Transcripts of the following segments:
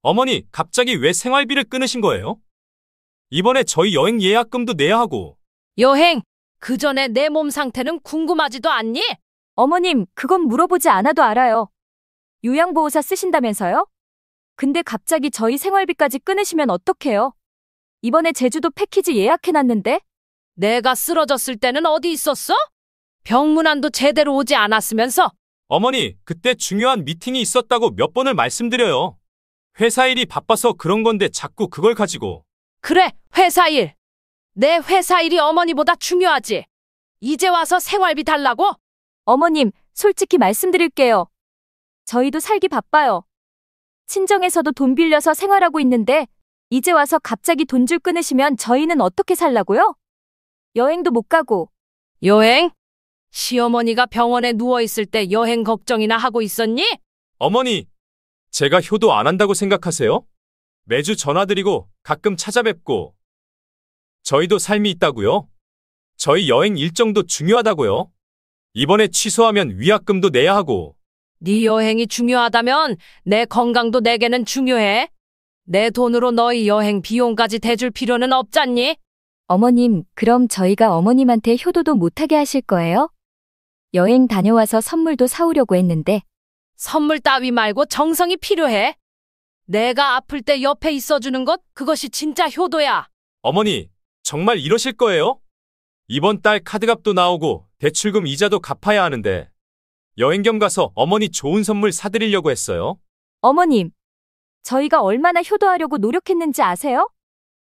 어머니, 갑자기 왜 생활비를 끊으신 거예요? 이번에 저희 여행 예약금도 내야 하고. 여행, 그 전에 내 몸 상태는 궁금하지도 않니? 어머님, 그건 물어보지 않아도 알아요. 요양보호사 쓰신다면서요? 근데 갑자기 저희 생활비까지 끊으시면 어떡해요? 이번에 제주도 패키지 예약해놨는데? 내가 쓰러졌을 때는 어디 있었어? 병문안도 제대로 오지 않았으면서. 어머니, 그때 중요한 미팅이 있었다고 몇 번을 말씀드려요. 회사 일이 바빠서 그런 건데 자꾸 그걸 가지고. 그래, 회사 일. 내 회사 일이 어머니보다 중요하지. 이제 와서 생활비 달라고? 어머님, 솔직히 말씀드릴게요. 저희도 살기 바빠요. 친정에서도 돈 빌려서 생활하고 있는데 이제 와서 갑자기 돈줄 끊으시면 저희는 어떻게 살라고요? 여행도 못 가고. 여행? 시어머니가 병원에 누워있을 때 여행 걱정이나 하고 있었니? 어머니, 제가 효도 안 한다고 생각하세요? 매주 전화드리고 가끔 찾아뵙고. 저희도 삶이 있다고요. 저희 여행 일정도 중요하다고요. 이번에 취소하면 위약금도 내야 하고. 네 여행이 중요하다면 내 건강도 내게는 중요해. 내 돈으로 너희 여행 비용까지 대줄 필요는 없잖니? 어머님, 그럼 저희가 어머님한테 효도도 못하게 하실 거예요? 여행 다녀와서 선물도 사오려고 했는데. 선물 따위 말고 정성이 필요해. 내가 아플 때 옆에 있어주는 것, 그것이 진짜 효도야. 어머니, 정말 이러실 거예요? 이번 달 카드값도 나오고 대출금 이자도 갚아야 하는데 여행 겸 가서 어머니 좋은 선물 사드리려고 했어요. 어머님, 저희가 얼마나 효도하려고 노력했는지 아세요?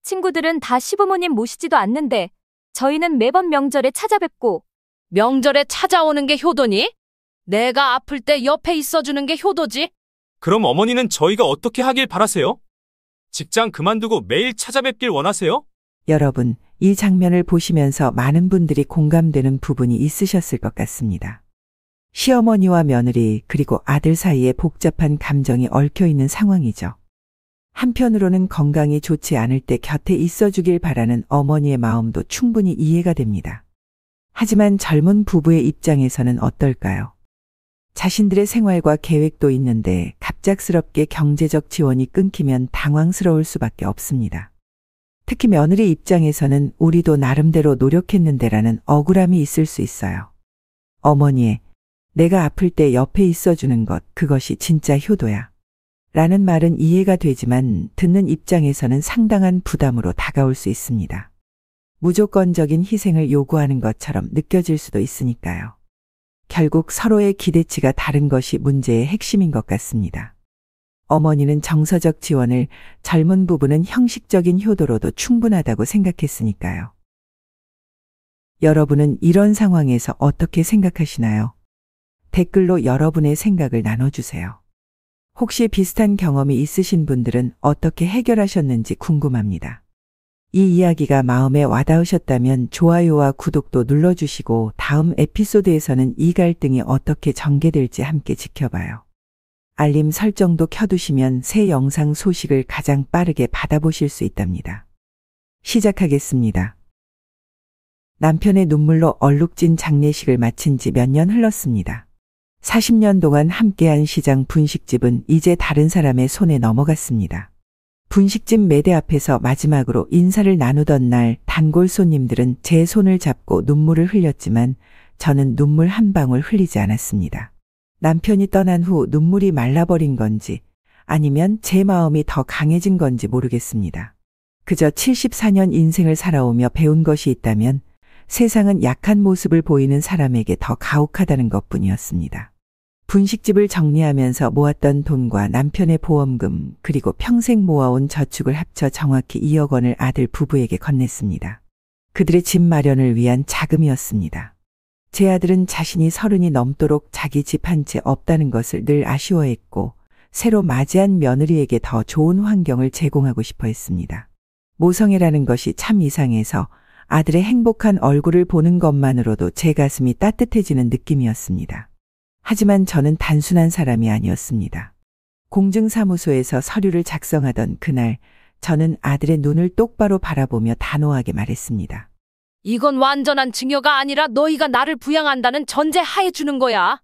친구들은 다 시부모님 모시지도 않는데 저희는 매번 명절에 찾아뵙고. 명절에 찾아오는 게 효도니? 내가 아플 때 옆에 있어주는 게 효도지. 그럼 어머니는 저희가 어떻게 하길 바라세요? 직장 그만두고 매일 찾아뵙길 원하세요? 여러분, 이 장면을 보시면서 많은 분들이 공감되는 부분이 있으셨을 것 같습니다. 시어머니와 며느리 그리고 아들 사이에 복잡한 감정이 얽혀 있는 상황이죠. 한편으로는 건강이 좋지 않을 때 곁에 있어주길 바라는 어머니의 마음도 충분히 이해가 됩니다. 하지만 젊은 부부의 입장에서는 어떨까요? 자신들의 생활과 계획도 있는데 갑작스럽게 경제적 지원이 끊기면 당황스러울 수밖에 없습니다. 특히 며느리 입장에서는 우리도 나름대로 노력했는데라는 억울함이 있을 수 있어요. 어머니의 내가 아플 때 옆에 있어주는 것, 그것이 진짜 효도야. 라는 말은 이해가 되지만 듣는 입장에서는 상당한 부담으로 다가올 수 있습니다. 무조건적인 희생을 요구하는 것처럼 느껴질 수도 있으니까요. 결국 서로의 기대치가 다른 것이 문제의 핵심인 것 같습니다. 어머니는 정서적 지원을, 젊은 부부는 형식적인 효도로도 충분하다고 생각했으니까요. 여러분은 이런 상황에서 어떻게 생각하시나요? 댓글로 여러분의 생각을 나눠주세요. 혹시 비슷한 경험이 있으신 분들은 어떻게 해결하셨는지 궁금합니다. 이 이야기가 마음에 와닿으셨다면 좋아요와 구독도 눌러주시고 다음 에피소드에서는 이 갈등이 어떻게 전개될지 함께 지켜봐요. 알림 설정도 켜두시면 새 영상 소식을 가장 빠르게 받아보실 수 있답니다. 시작하겠습니다. 남편의 눈물로 얼룩진 장례식을 마친 지 몇 년 흘렀습니다. 40년 동안 함께한 시장 분식집은 이제 다른 사람의 손에 넘어갔습니다. 분식집 매대 앞에서 마지막으로 인사를 나누던 날 단골 손님들은 제 손을 잡고 눈물을 흘렸지만 저는 눈물 한 방울 흘리지 않았습니다. 남편이 떠난 후 눈물이 말라버린 건지 아니면 제 마음이 더 강해진 건지 모르겠습니다. 그저 74년 인생을 살아오며 배운 것이 있다면 세상은 약한 모습을 보이는 사람에게 더 가혹하다는 것뿐이었습니다. 분식집을 정리하면서 모았던 돈과 남편의 보험금 그리고 평생 모아온 저축을 합쳐 정확히 2억 원을 아들 부부에게 건넸습니다. 그들의 집 마련을 위한 자금이었습니다. 제 아들은 자신이 30이 넘도록 자기 집 한 채 없다는 것을 늘 아쉬워했고 새로 맞이한 며느리에게 더 좋은 환경을 제공하고 싶어 했습니다. 모성애라는 것이 참 이상해서 아들의 행복한 얼굴을 보는 것만으로도 제 가슴이 따뜻해지는 느낌이었습니다. 하지만 저는 단순한 사람이 아니었습니다. 공증사무소에서 서류를 작성하던 그날 저는 아들의 눈을 똑바로 바라보며 단호하게 말했습니다. 이건 완전한 증여가 아니라 너희가 나를 부양한다는 전제 하에 주는 거야.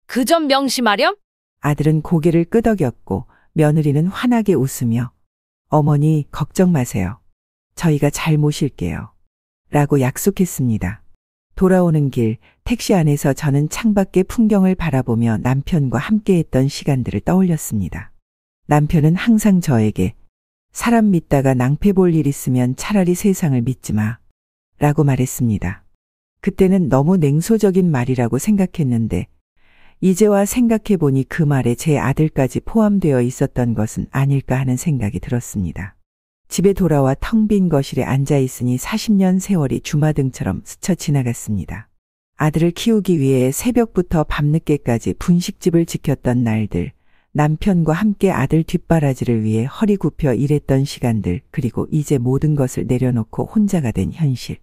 그 점 명심하렴? 아들은 고개를 끄덕였고 며느리는 환하게 웃으며 어머니 걱정 마세요. 저희가 잘 모실게요. 라고 약속했습니다. 돌아오는 길 택시 안에서 저는 창밖의 풍경을 바라보며 남편과 함께했던 시간들을 떠올렸습니다. 남편은 항상 저에게 사람 믿다가 낭패 볼 일 있으면 차라리 세상을 믿지 마 라고 말했습니다. 그때는 너무 냉소적인 말이라고 생각했는데 이제와 생각해보니 그 말에 제 아들까지 포함되어 있었던 것은 아닐까 하는 생각이 들었습니다. 집에 돌아와 텅 빈 거실에 앉아 있으니 40년 세월이 주마등처럼 스쳐 지나갔습니다. 아들을 키우기 위해 새벽부터 밤늦게까지 분식집을 지켰던 날들, 남편과 함께 아들 뒷바라지를 위해 허리 굽혀 일했던 시간들, 그리고 이제 모든 것을 내려놓고 혼자가 된 현실.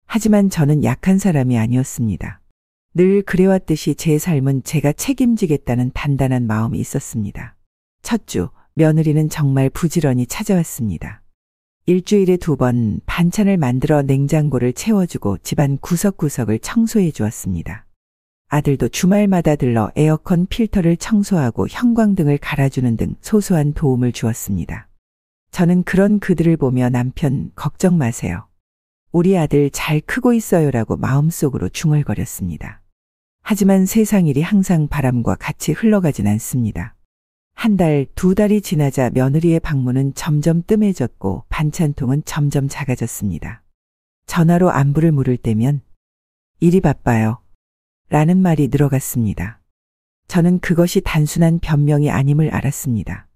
하지만 저는 약한 사람이 아니었습니다. 늘 그래왔듯이 제 삶은 제가 책임지겠다는 단단한 마음이 있었습니다. 첫 주, 며느리는 정말 부지런히 찾아왔습니다. 일주일에 2번 반찬을 만들어 냉장고를 채워주고 집안 구석구석을 청소해 주었습니다. 아들도 주말마다 들러 에어컨 필터를 청소하고 형광등을 갈아주는 등 소소한 도움을 주었습니다. 저는 그런 그들을 보며 남편 걱정 마세요. 우리 아들 잘 크고 있어요라고 마음속으로 중얼거렸습니다. 하지만 세상 일이 항상 바람과 같이 흘러가진 않습니다. 1달, 2달이 지나자 며느리의 방문은 점점 뜸해졌고 반찬통은 점점 작아졌습니다. 전화로 안부를 물을 때면 일이 바빠요 라는 말이 늘어갔습니다. 저는 그것이 단순한 변명이 아님을 알았습니다.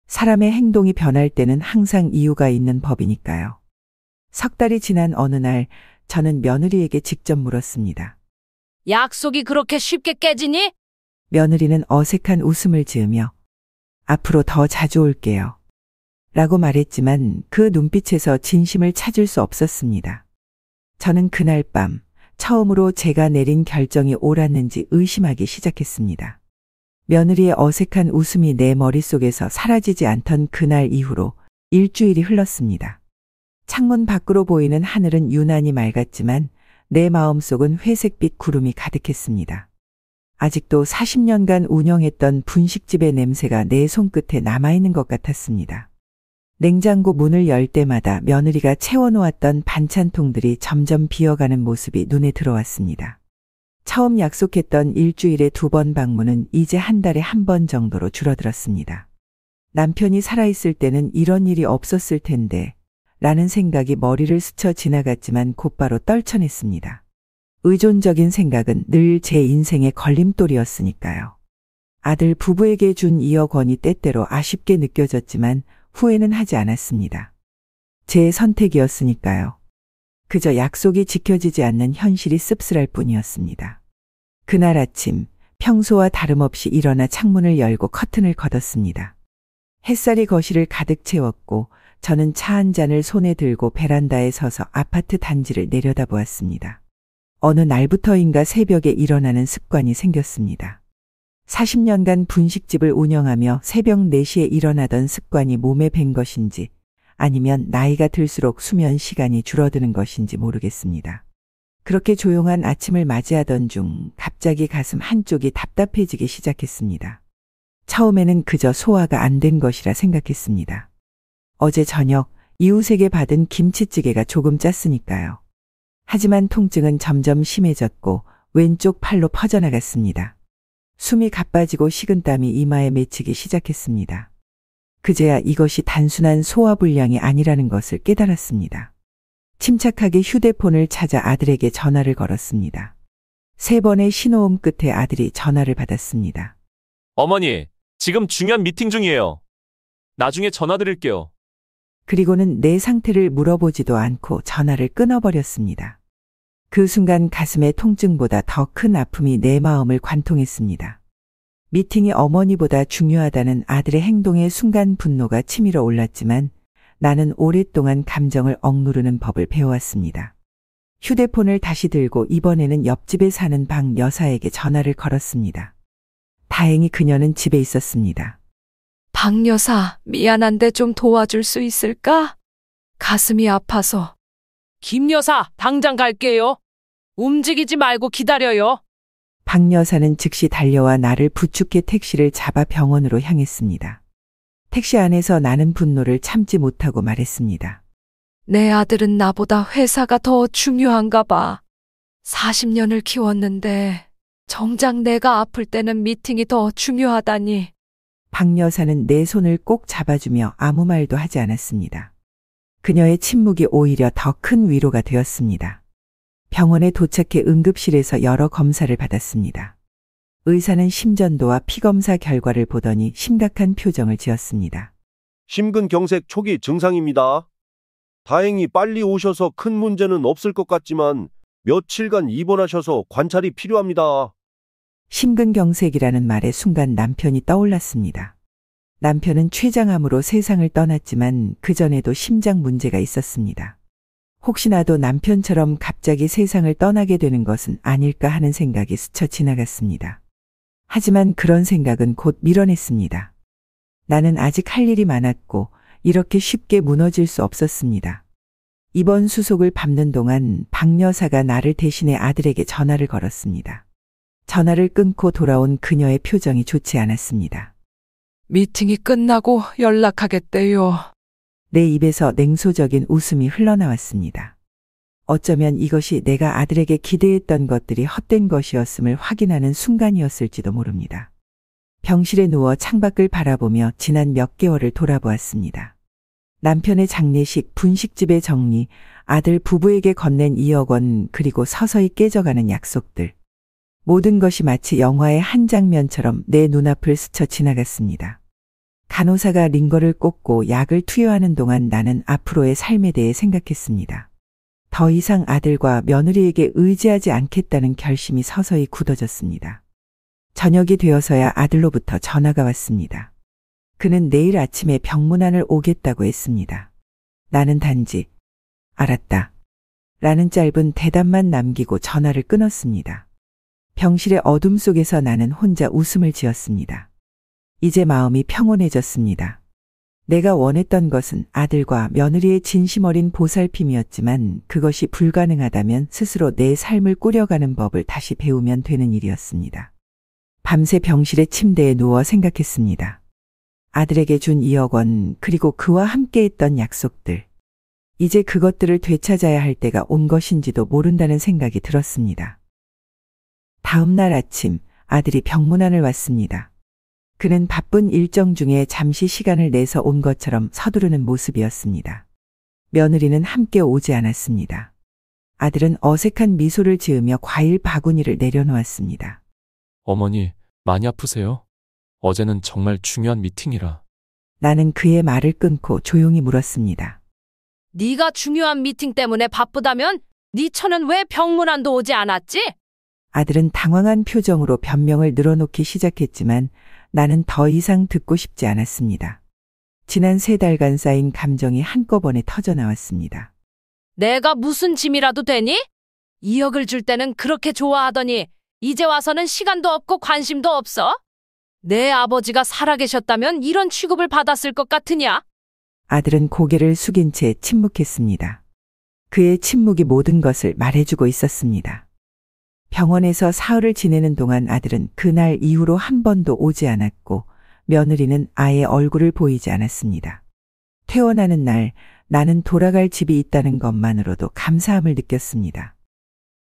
사람의 행동이 변할 때는 항상 이유가 있는 법이니까요. 석 달이 지난 어느 날 저는 며느리에게 직접 물었습니다. 약속이 그렇게 쉽게 깨지니? 며느리는 어색한 웃음을 지으며 앞으로 더 자주 올게요 라고 말했지만 그 눈빛에서 진심을 찾을 수 없었습니다. 저는 그날 밤 처음으로 제가 내린 결정이 옳았는지 의심하기 시작했습니다. 며느리의 어색한 웃음이 내 머릿속에서 사라지지 않던 그날 이후로 일주일이 흘렀습니다. 창문 밖으로 보이는 하늘은 유난히 맑았지만 내 마음속은 회색빛 구름이 가득했습니다. 아직도 40년간 운영했던 분식집의 냄새가 내 손끝에 남아있는 것 같았습니다. 냉장고 문을 열 때마다 며느리가 채워놓았던 반찬통들이 점점 비어가는 모습이 눈에 들어왔습니다. 처음 약속했던 일주일에 2번 방문은 이제 1달에 1번 정도로 줄어들었습니다. 남편이 살아있을 때는 이런 일이 없었을 텐데 라는 생각이 머리를 스쳐 지나갔지만 곧바로 떨쳐냈습니다. 의존적인 생각은 늘 제 인생의 걸림돌이었으니까요. 아들 부부에게 준 2억 원이 때때로 아쉽게 느껴졌지만 후회는 하지 않았습니다. 제 선택이었으니까요. 그저 약속이 지켜지지 않는 현실이 씁쓸할 뿐이었습니다. 그날 아침 평소와 다름없이 일어나 창문을 열고 커튼을 걷었습니다. 햇살이 거실을 가득 채웠고 저는 차 한 잔을 손에 들고 베란다에 서서 아파트 단지를 내려다보았습니다. 어느 날부터인가 새벽에 일어나는 습관이 생겼습니다. 40년간 분식집을 운영하며 새벽 4시에 일어나던 습관이 몸에 밴 것인지 아니면 나이가 들수록 수면 시간이 줄어드는 것인지 모르겠습니다. 그렇게 조용한 아침을 맞이하던 중 갑자기 가슴 한쪽이 답답해지기 시작했습니다. 처음에는 그저 소화가 안 된 것이라 생각했습니다. 어제 저녁 이웃에게 받은 김치찌개가 조금 짰으니까요. 하지만 통증은 점점 심해졌고 왼쪽 팔로 퍼져나갔습니다. 숨이 가빠지고 식은땀이 이마에 맺히기 시작했습니다. 그제야 이것이 단순한 소화불량이 아니라는 것을 깨달았습니다. 침착하게 휴대폰을 찾아 아들에게 전화를 걸었습니다. 3번의 신호음 끝에 아들이 전화를 받았습니다. 어머니, 지금 중요한 미팅 중이에요. 나중에 전화 드릴게요. 그리고는 내 상태를 물어보지도 않고 전화를 끊어버렸습니다. 그 순간 가슴의 통증보다 더 큰 아픔이 내 마음을 관통했습니다. 미팅이 어머니보다 중요하다는 아들의 행동에 순간 분노가 치밀어 올랐지만 나는 오랫동안 감정을 억누르는 법을 배워왔습니다. 휴대폰을 다시 들고 이번에는 옆집에 사는 박 여사에게 전화를 걸었습니다. 다행히 그녀는 집에 있었습니다. 박 여사, 미안한데 좀 도와줄 수 있을까? 가슴이 아파서. 김 여사, 당장 갈게요. 움직이지 말고 기다려요. 박 여사는 즉시 달려와 나를 부축해 택시를 잡아 병원으로 향했습니다. 택시 안에서 나는 분노를 참지 못하고 말했습니다. 내 아들은 나보다 회사가 더 중요한가 봐. 40년을 키웠는데 정작 내가 아플 때는 미팅이 더 중요하다니. 박 여사는 내 손을 꼭 잡아주며 아무 말도 하지 않았습니다. 그녀의 침묵이 오히려 더 큰 위로가 되었습니다. 병원에 도착해 응급실에서 여러 검사를 받았습니다. 의사는 심전도와 피검사 결과를 보더니 심각한 표정을 지었습니다. 심근경색 초기 증상입니다. 다행히 빨리 오셔서 큰 문제는 없을 것 같지만 며칠간 입원하셔서 관찰이 필요합니다. 심근경색이라는 말에 순간 남편이 떠올랐습니다. 남편은 췌장암으로 세상을 떠났지만 그전에도 심장 문제가 있었습니다. 혹시나도 남편처럼 갑자기 세상을 떠나게 되는 것은 아닐까 하는 생각이 스쳐 지나갔습니다. 하지만 그런 생각은 곧 밀어냈습니다. 나는 아직 할 일이 많았고 이렇게 쉽게 무너질 수 없었습니다. 입원 수속을 밟는 동안 박 여사가 나를 대신해 아들에게 전화를 걸었습니다. 전화를 끊고 돌아온 그녀의 표정이 좋지 않았습니다. 미팅이 끝나고 연락하겠대요. 내 입에서 냉소적인 웃음이 흘러나왔습니다. 어쩌면 이것이 내가 아들에게 기대했던 것들이 헛된 것이었음을 확인하는 순간이었을지도 모릅니다. 병실에 누워 창밖을 바라보며 지난 몇 개월을 돌아보았습니다. 남편의 장례식, 분식집의 정리, 아들 부부에게 건넨 2억 원, 그리고 서서히 깨져가는 약속들. 모든 것이 마치 영화의 한 장면처럼 내 눈앞을 스쳐 지나갔습니다. 간호사가 링거를 꽂고 약을 투여하는 동안 나는 앞으로의 삶에 대해 생각했습니다. 더 이상 아들과 며느리에게 의지하지 않겠다는 결심이 서서히 굳어졌습니다. 저녁이 되어서야 아들로부터 전화가 왔습니다. 그는 내일 아침에 병문안을 오겠다고 했습니다. 나는 단지 알았다 라는 짧은 대답만 남기고 전화를 끊었습니다. 병실의 어둠 속에서 나는 혼자 웃음을 지었습니다. 이제 마음이 평온해졌습니다. 내가 원했던 것은 아들과 며느리의 진심 어린 보살핌이었지만 그것이 불가능하다면 스스로 내 삶을 꾸려가는 법을 다시 배우면 되는 일이었습니다. 밤새 병실의 침대에 누워 생각했습니다. 아들에게 준 2억 원, 그리고 그와 함께 했던 약속들. 이제 그것들을 되찾아야 할 때가 온 것인지도 모른다는 생각이 들었습니다. 다음 날 아침 아들이 병문안을 왔습니다. 그는 바쁜 일정 중에 잠시 시간을 내서 온 것처럼 서두르는 모습이었습니다. 며느리는 함께 오지 않았습니다. 아들은 어색한 미소를 지으며 과일 바구니를 내려놓았습니다. 어머니, 많이 아프세요? 어제는 정말 중요한 미팅이라. 나는 그의 말을 끊고 조용히 물었습니다. 네가 중요한 미팅 때문에 바쁘다면 네 처는 왜 병문안도 오지 않았지? 아들은 당황한 표정으로 변명을 늘어놓기 시작했지만 나는 더 이상 듣고 싶지 않았습니다. 지난 3달간 쌓인 감정이 한꺼번에 터져나왔습니다. 내가 무슨 짐이라도 되니? 2억을 줄 때는 그렇게 좋아하더니 이제 와서는 시간도 없고 관심도 없어? 내 아버지가 살아계셨다면 이런 취급을 받았을 것 같으냐? 아들은 고개를 숙인 채 침묵했습니다. 그의 침묵이 모든 것을 말해주고 있었습니다. 병원에서 사흘을 지내는 동안 아들은 그날 이후로 한 번도 오지 않았고 며느리는 아예 얼굴을 보이지 않았습니다. 퇴원하는 날 나는 돌아갈 집이 있다는 것만으로도 감사함을 느꼈습니다.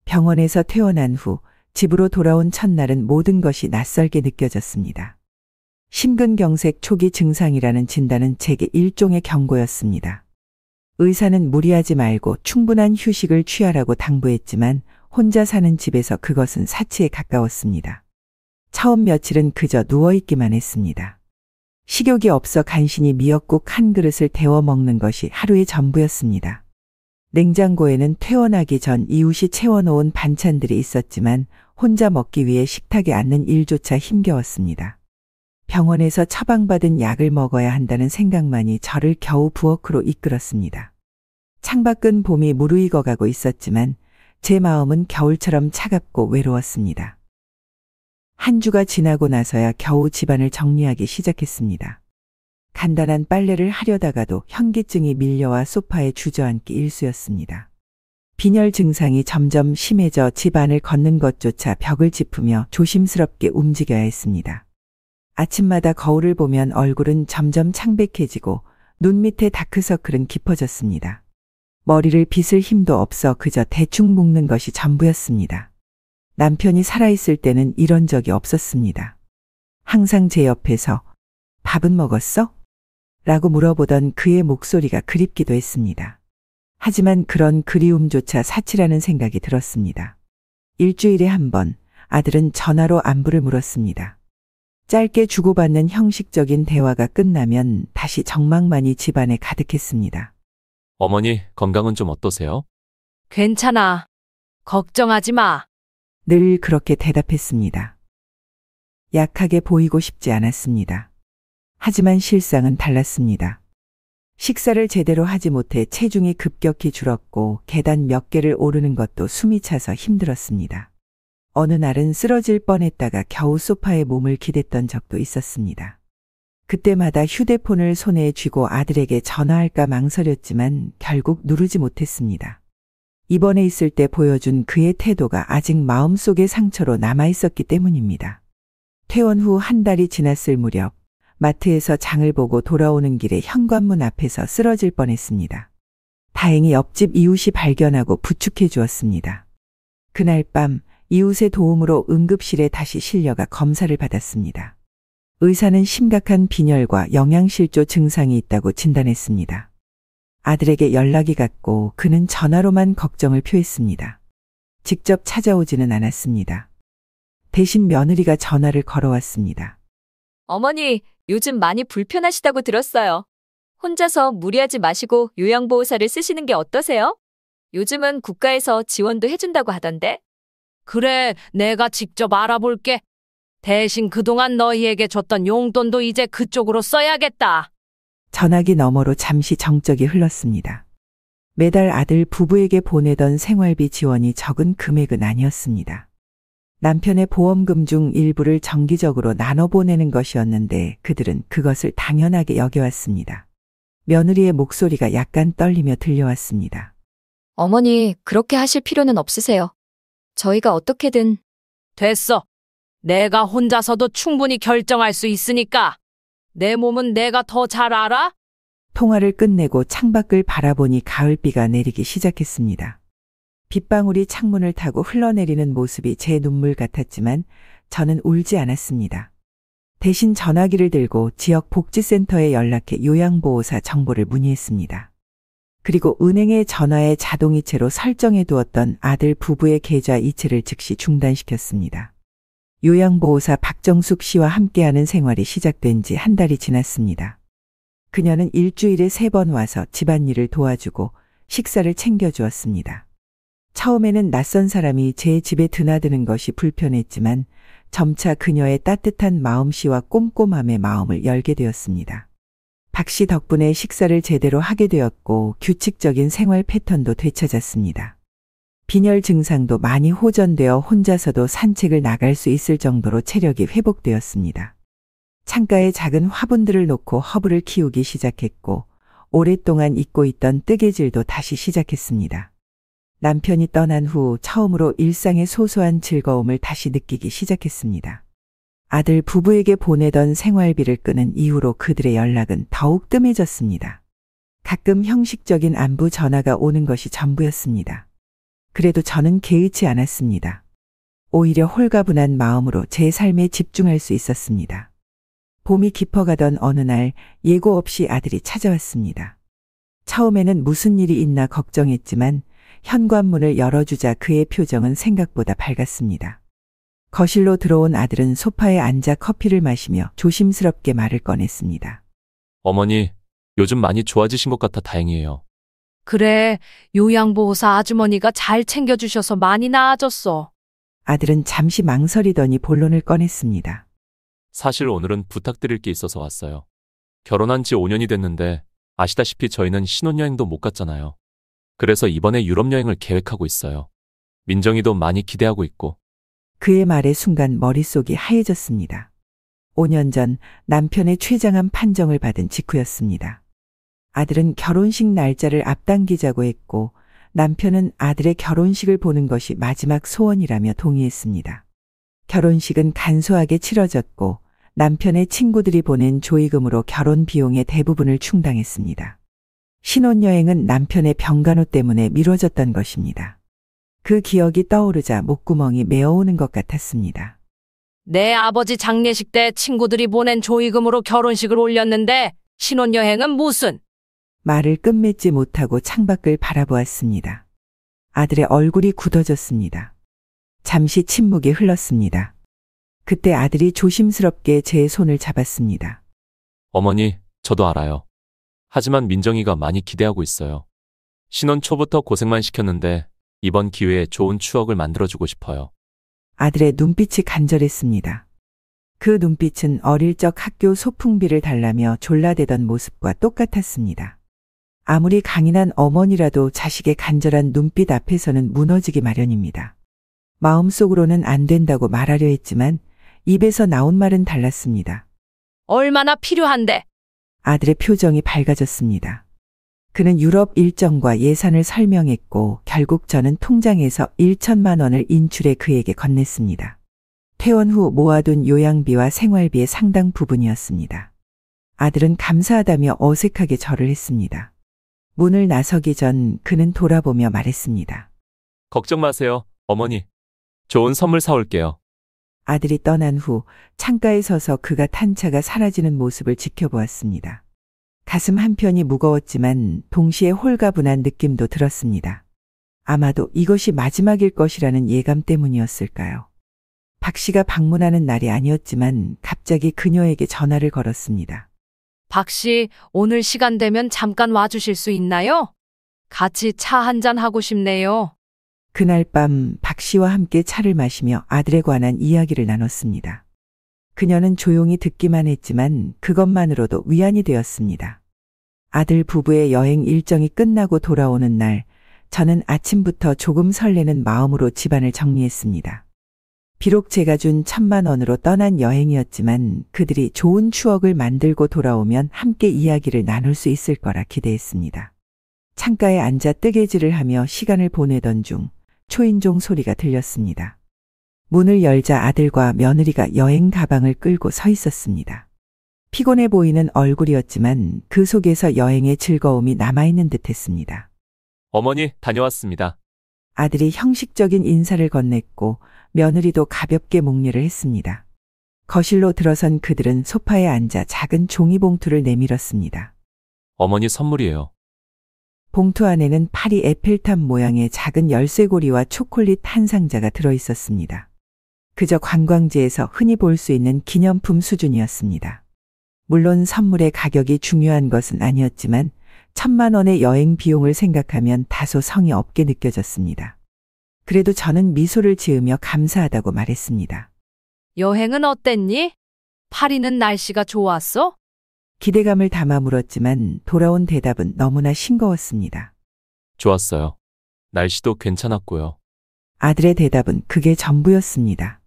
병원에서 퇴원한 후 집으로 돌아온 첫날은 모든 것이 낯설게 느껴졌습니다. 심근경색 초기 증상이라는 진단은 제게 일종의 경고였습니다. 의사는 무리하지 말고 충분한 휴식을 취하라고 당부했지만 혼자 사는 집에서 그것은 사치에 가까웠습니다. 처음 며칠은 그저 누워있기만 했습니다. 식욕이 없어 간신히 미역국 한 그릇을 데워 먹는 것이 하루의 전부였습니다. 냉장고에는 퇴원하기 전 이웃이 채워놓은 반찬들이 있었지만 혼자 먹기 위해 식탁에 앉는 일조차 힘겨웠습니다. 병원에서 처방받은 약을 먹어야 한다는 생각만이 저를 겨우 부엌으로 이끌었습니다. 창밖은 봄이 무르익어가고 있었지만 제 마음은 겨울처럼 차갑고 외로웠습니다. 한 주가 지나고 나서야 겨우 집안을 정리하기 시작했습니다. 간단한 빨래를 하려다가도 현기증이 밀려와 소파에 주저앉기 일쑤였습니다. 빈혈 증상이 점점 심해져 집안을 걷는 것조차 벽을 짚으며 조심스럽게 움직여야 했습니다. 아침마다 거울을 보면 얼굴은 점점 창백해지고 눈 밑에 다크서클은 깊어졌습니다. 머리를 빗을 힘도 없어 그저 대충 묶는 것이 전부였습니다. 남편이 살아있을 때는 이런 적이 없었습니다. 항상 제 옆에서 밥은 먹었어? 라고 물어보던 그의 목소리가 그립기도 했습니다. 하지만 그런 그리움조차 사치라는 생각이 들었습니다. 일주일에 한 번 아들은 전화로 안부를 물었습니다. 짧게 주고받는 형식적인 대화가 끝나면 다시 정막만이 집안에 가득했습니다. 어머니, 건강은 좀 어떠세요? 괜찮아. 걱정하지 마. 늘 그렇게 대답했습니다. 약하게 보이고 싶지 않았습니다. 하지만 실상은 달랐습니다. 식사를 제대로 하지 못해 체중이 급격히 줄었고 계단 몇 개를 오르는 것도 숨이 차서 힘들었습니다. 어느 날은 쓰러질 뻔했다가 겨우 소파에 몸을 기댔던 적도 있었습니다. 그때마다 휴대폰을 손에 쥐고 아들에게 전화할까 망설였지만 결국 누르지 못했습니다. 입원해 있을 때 보여준 그의 태도가 아직 마음속의 상처로 남아있었기 때문입니다. 퇴원 후 한 달이 지났을 무렵 마트에서 장을 보고 돌아오는 길에 현관문 앞에서 쓰러질 뻔했습니다. 다행히 옆집 이웃이 발견하고 부축해 주었습니다. 그날 밤 이웃의 도움으로 응급실에 다시 실려가 검사를 받았습니다. 의사는 심각한 빈혈과 영양실조 증상이 있다고 진단했습니다. 아들에게 연락이 갔고 그는 전화로만 걱정을 표했습니다. 직접 찾아오지는 않았습니다. 대신 며느리가 전화를 걸어왔습니다. 어머니, 요즘 많이 불편하시다고 들었어요. 혼자서 무리하지 마시고 요양보호사를 쓰시는 게 어떠세요? 요즘은 국가에서 지원도 해준다고 하던데. 그래, 내가 직접 알아볼게. 대신 그동안 너희에게 줬던 용돈도 이제 그쪽으로 써야겠다. 전화기 너머로 잠시 정적이 흘렀습니다. 매달 아들 부부에게 보내던 생활비 지원이 적은 금액은 아니었습니다. 남편의 보험금 중 일부를 정기적으로 나눠 보내는 것이었는데 그들은 그것을 당연하게 여겨왔습니다. 며느리의 목소리가 약간 떨리며 들려왔습니다. 어머니, 그렇게 하실 필요는 없으세요. 저희가 어떻게든. 됐어. 내가 혼자서도 충분히 결정할 수 있으니까. 내 몸은 내가 더 잘 알아? 통화를 끝내고 창밖을 바라보니 가을비가 내리기 시작했습니다. 빗방울이 창문을 타고 흘러내리는 모습이 제 눈물 같았지만 저는 울지 않았습니다. 대신 전화기를 들고 지역 복지센터에 연락해 요양보호사 정보를 문의했습니다. 그리고 은행의 전화에 자동이체로 설정해 두었던 아들 부부의 계좌 이체를 즉시 중단시켰습니다. 요양보호사 박정숙 씨와 함께하는 생활이 시작된 지 한 달이 지났습니다. 그녀는 일주일에 3번 와서 집안일을 도와주고 식사를 챙겨주었습니다. 처음에는 낯선 사람이 제 집에 드나드는 것이 불편했지만 점차 그녀의 따뜻한 마음씨와 꼼꼼함에 마음을 열게 되었습니다. 박 씨 덕분에 식사를 제대로 하게 되었고 규칙적인 생활 패턴도 되찾았습니다. 빈혈 증상도 많이 호전되어 혼자서도 산책을 나갈 수 있을 정도로 체력이 회복되었습니다. 창가에 작은 화분들을 놓고 허브를 키우기 시작했고 오랫동안 잊고 있던 뜨개질도 다시 시작했습니다. 남편이 떠난 후 처음으로 일상의 소소한 즐거움을 다시 느끼기 시작했습니다. 아들 부부에게 보내던 생활비를 끊은 이후로 그들의 연락은 더욱 뜸해졌습니다. 가끔 형식적인 안부 전화가 오는 것이 전부였습니다. 그래도 저는 개의치 않았습니다. 오히려 홀가분한 마음으로 제 삶에 집중할 수 있었습니다. 봄이 깊어가던 어느 날 예고 없이 아들이 찾아왔습니다. 처음에는 무슨 일이 있나 걱정했지만 현관문을 열어주자 그의 표정은 생각보다 밝았습니다. 거실로 들어온 아들은 소파에 앉아 커피를 마시며 조심스럽게 말을 꺼냈습니다. 어머니, 요즘 많이 좋아지신 것 같아 다행이에요. 그래, 요양보호사 아주머니가 잘 챙겨주셔서 많이 나아졌어. 아들은 잠시 망설이더니 본론을 꺼냈습니다. 사실 오늘은 부탁드릴 게 있어서 왔어요. 결혼한 지 5년이 됐는데 아시다시피 저희는 신혼여행도 못 갔잖아요. 그래서 이번에 유럽 여행을 계획하고 있어요. 민정이도 많이 기대하고 있고. 그의 말에 순간 머릿속이 하얘졌습니다. 5년 전 남편의 최장암 판정을 받은 직후였습니다. 아들은 결혼식 날짜를 앞당기자고 했고 남편은 아들의 결혼식을 보는 것이 마지막 소원이라며 동의했습니다. 결혼식은 간소하게 치러졌고 남편의 친구들이 보낸 조의금으로 결혼 비용의 대부분을 충당했습니다. 신혼여행은 남편의 병간호 때문에 미뤄졌던 것입니다. 그 기억이 떠오르자 목구멍이 메어오는 것 같았습니다. 내 아버지 장례식 때 친구들이 보낸 조의금으로 결혼식을 올렸는데 신혼여행은 무슨? 말을 끝맺지 못하고 창밖을 바라보았습니다. 아들의 얼굴이 굳어졌습니다. 잠시 침묵이 흘렀습니다. 그때 아들이 조심스럽게 제 손을 잡았습니다. 어머니, 저도 알아요. 하지만 민정이가 많이 기대하고 있어요. 신혼 초부터 고생만 시켰는데 이번 기회에 좋은 추억을 만들어주고 싶어요. 아들의 눈빛이 간절했습니다. 그 눈빛은 어릴 적 학교 소풍비를 달라며 졸라대던 모습과 똑같았습니다. 아무리 강인한 어머니라도 자식의 간절한 눈빛 앞에서는 무너지기 마련입니다. 마음속으로는 안 된다고 말하려 했지만 입에서 나온 말은 달랐습니다. 얼마나 필요한데? 아들의 표정이 밝아졌습니다. 그는 유럽 일정과 예산을 설명했고 결국 저는 통장에서 1천만 원을 인출해 그에게 건넸습니다. 퇴원 후 모아둔 요양비와 생활비의 상당 부분이었습니다. 아들은 감사하다며 어색하게 절을 했습니다. 문을 나서기 전 그는 돌아보며 말했습니다. 걱정 마세요, 어머니. 좋은 선물 사올게요. 아들이 떠난 후 창가에 서서 그가 탄 차가 사라지는 모습을 지켜보았습니다. 가슴 한편이 무거웠지만 동시에 홀가분한 느낌도 들었습니다. 아마도 이것이 마지막일 것이라는 예감 때문이었을까요? 박 씨가 방문하는 날이 아니었지만 갑자기 그녀에게 전화를 걸었습니다. 박 씨, 오늘 시간 되면 잠깐 와주실 수 있나요? 같이 차 한잔 하고 싶네요. 그날 밤 박 씨와 함께 차를 마시며 아들에 관한 이야기를 나눴습니다. 그녀는 조용히 듣기만 했지만 그것만으로도 위안이 되었습니다. 아들 부부의 여행 일정이 끝나고 돌아오는 날, 저는 아침부터 조금 설레는 마음으로 집안을 정리했습니다. 비록 제가 준 1,000만 원으로 떠난 여행이었지만 그들이 좋은 추억을 만들고 돌아오면 함께 이야기를 나눌 수 있을 거라 기대했습니다. 창가에 앉아 뜨개질을 하며 시간을 보내던 중 초인종 소리가 들렸습니다. 문을 열자 아들과 며느리가 여행 가방을 끌고 서 있었습니다. 피곤해 보이는 얼굴이었지만 그 속에서 여행의 즐거움이 남아있는 듯했습니다. 어머니, 다녀왔습니다. 아들이 형식적인 인사를 건넸고 며느리도 가볍게 목례를 했습니다. 거실로 들어선 그들은 소파에 앉아 작은 종이봉투를 내밀었습니다. 어머니 선물이에요. 봉투 안에는 파리 에펠탑 모양의 작은 열쇠고리와 초콜릿 한 상자가 들어있었습니다. 그저 관광지에서 흔히 볼 수 있는 기념품 수준이었습니다. 물론 선물의 가격이 중요한 것은 아니었지만 1,000만 원의 여행 비용을 생각하면 다소 성의 없게 느껴졌습니다. 그래도 저는 미소를 지으며 감사하다고 말했습니다. 여행은 어땠니? 파리는 날씨가 좋았어? 기대감을 담아 물었지만 돌아온 대답은 너무나 싱거웠습니다. 좋았어요. 날씨도 괜찮았고요. 아들의 대답은 그게 전부였습니다.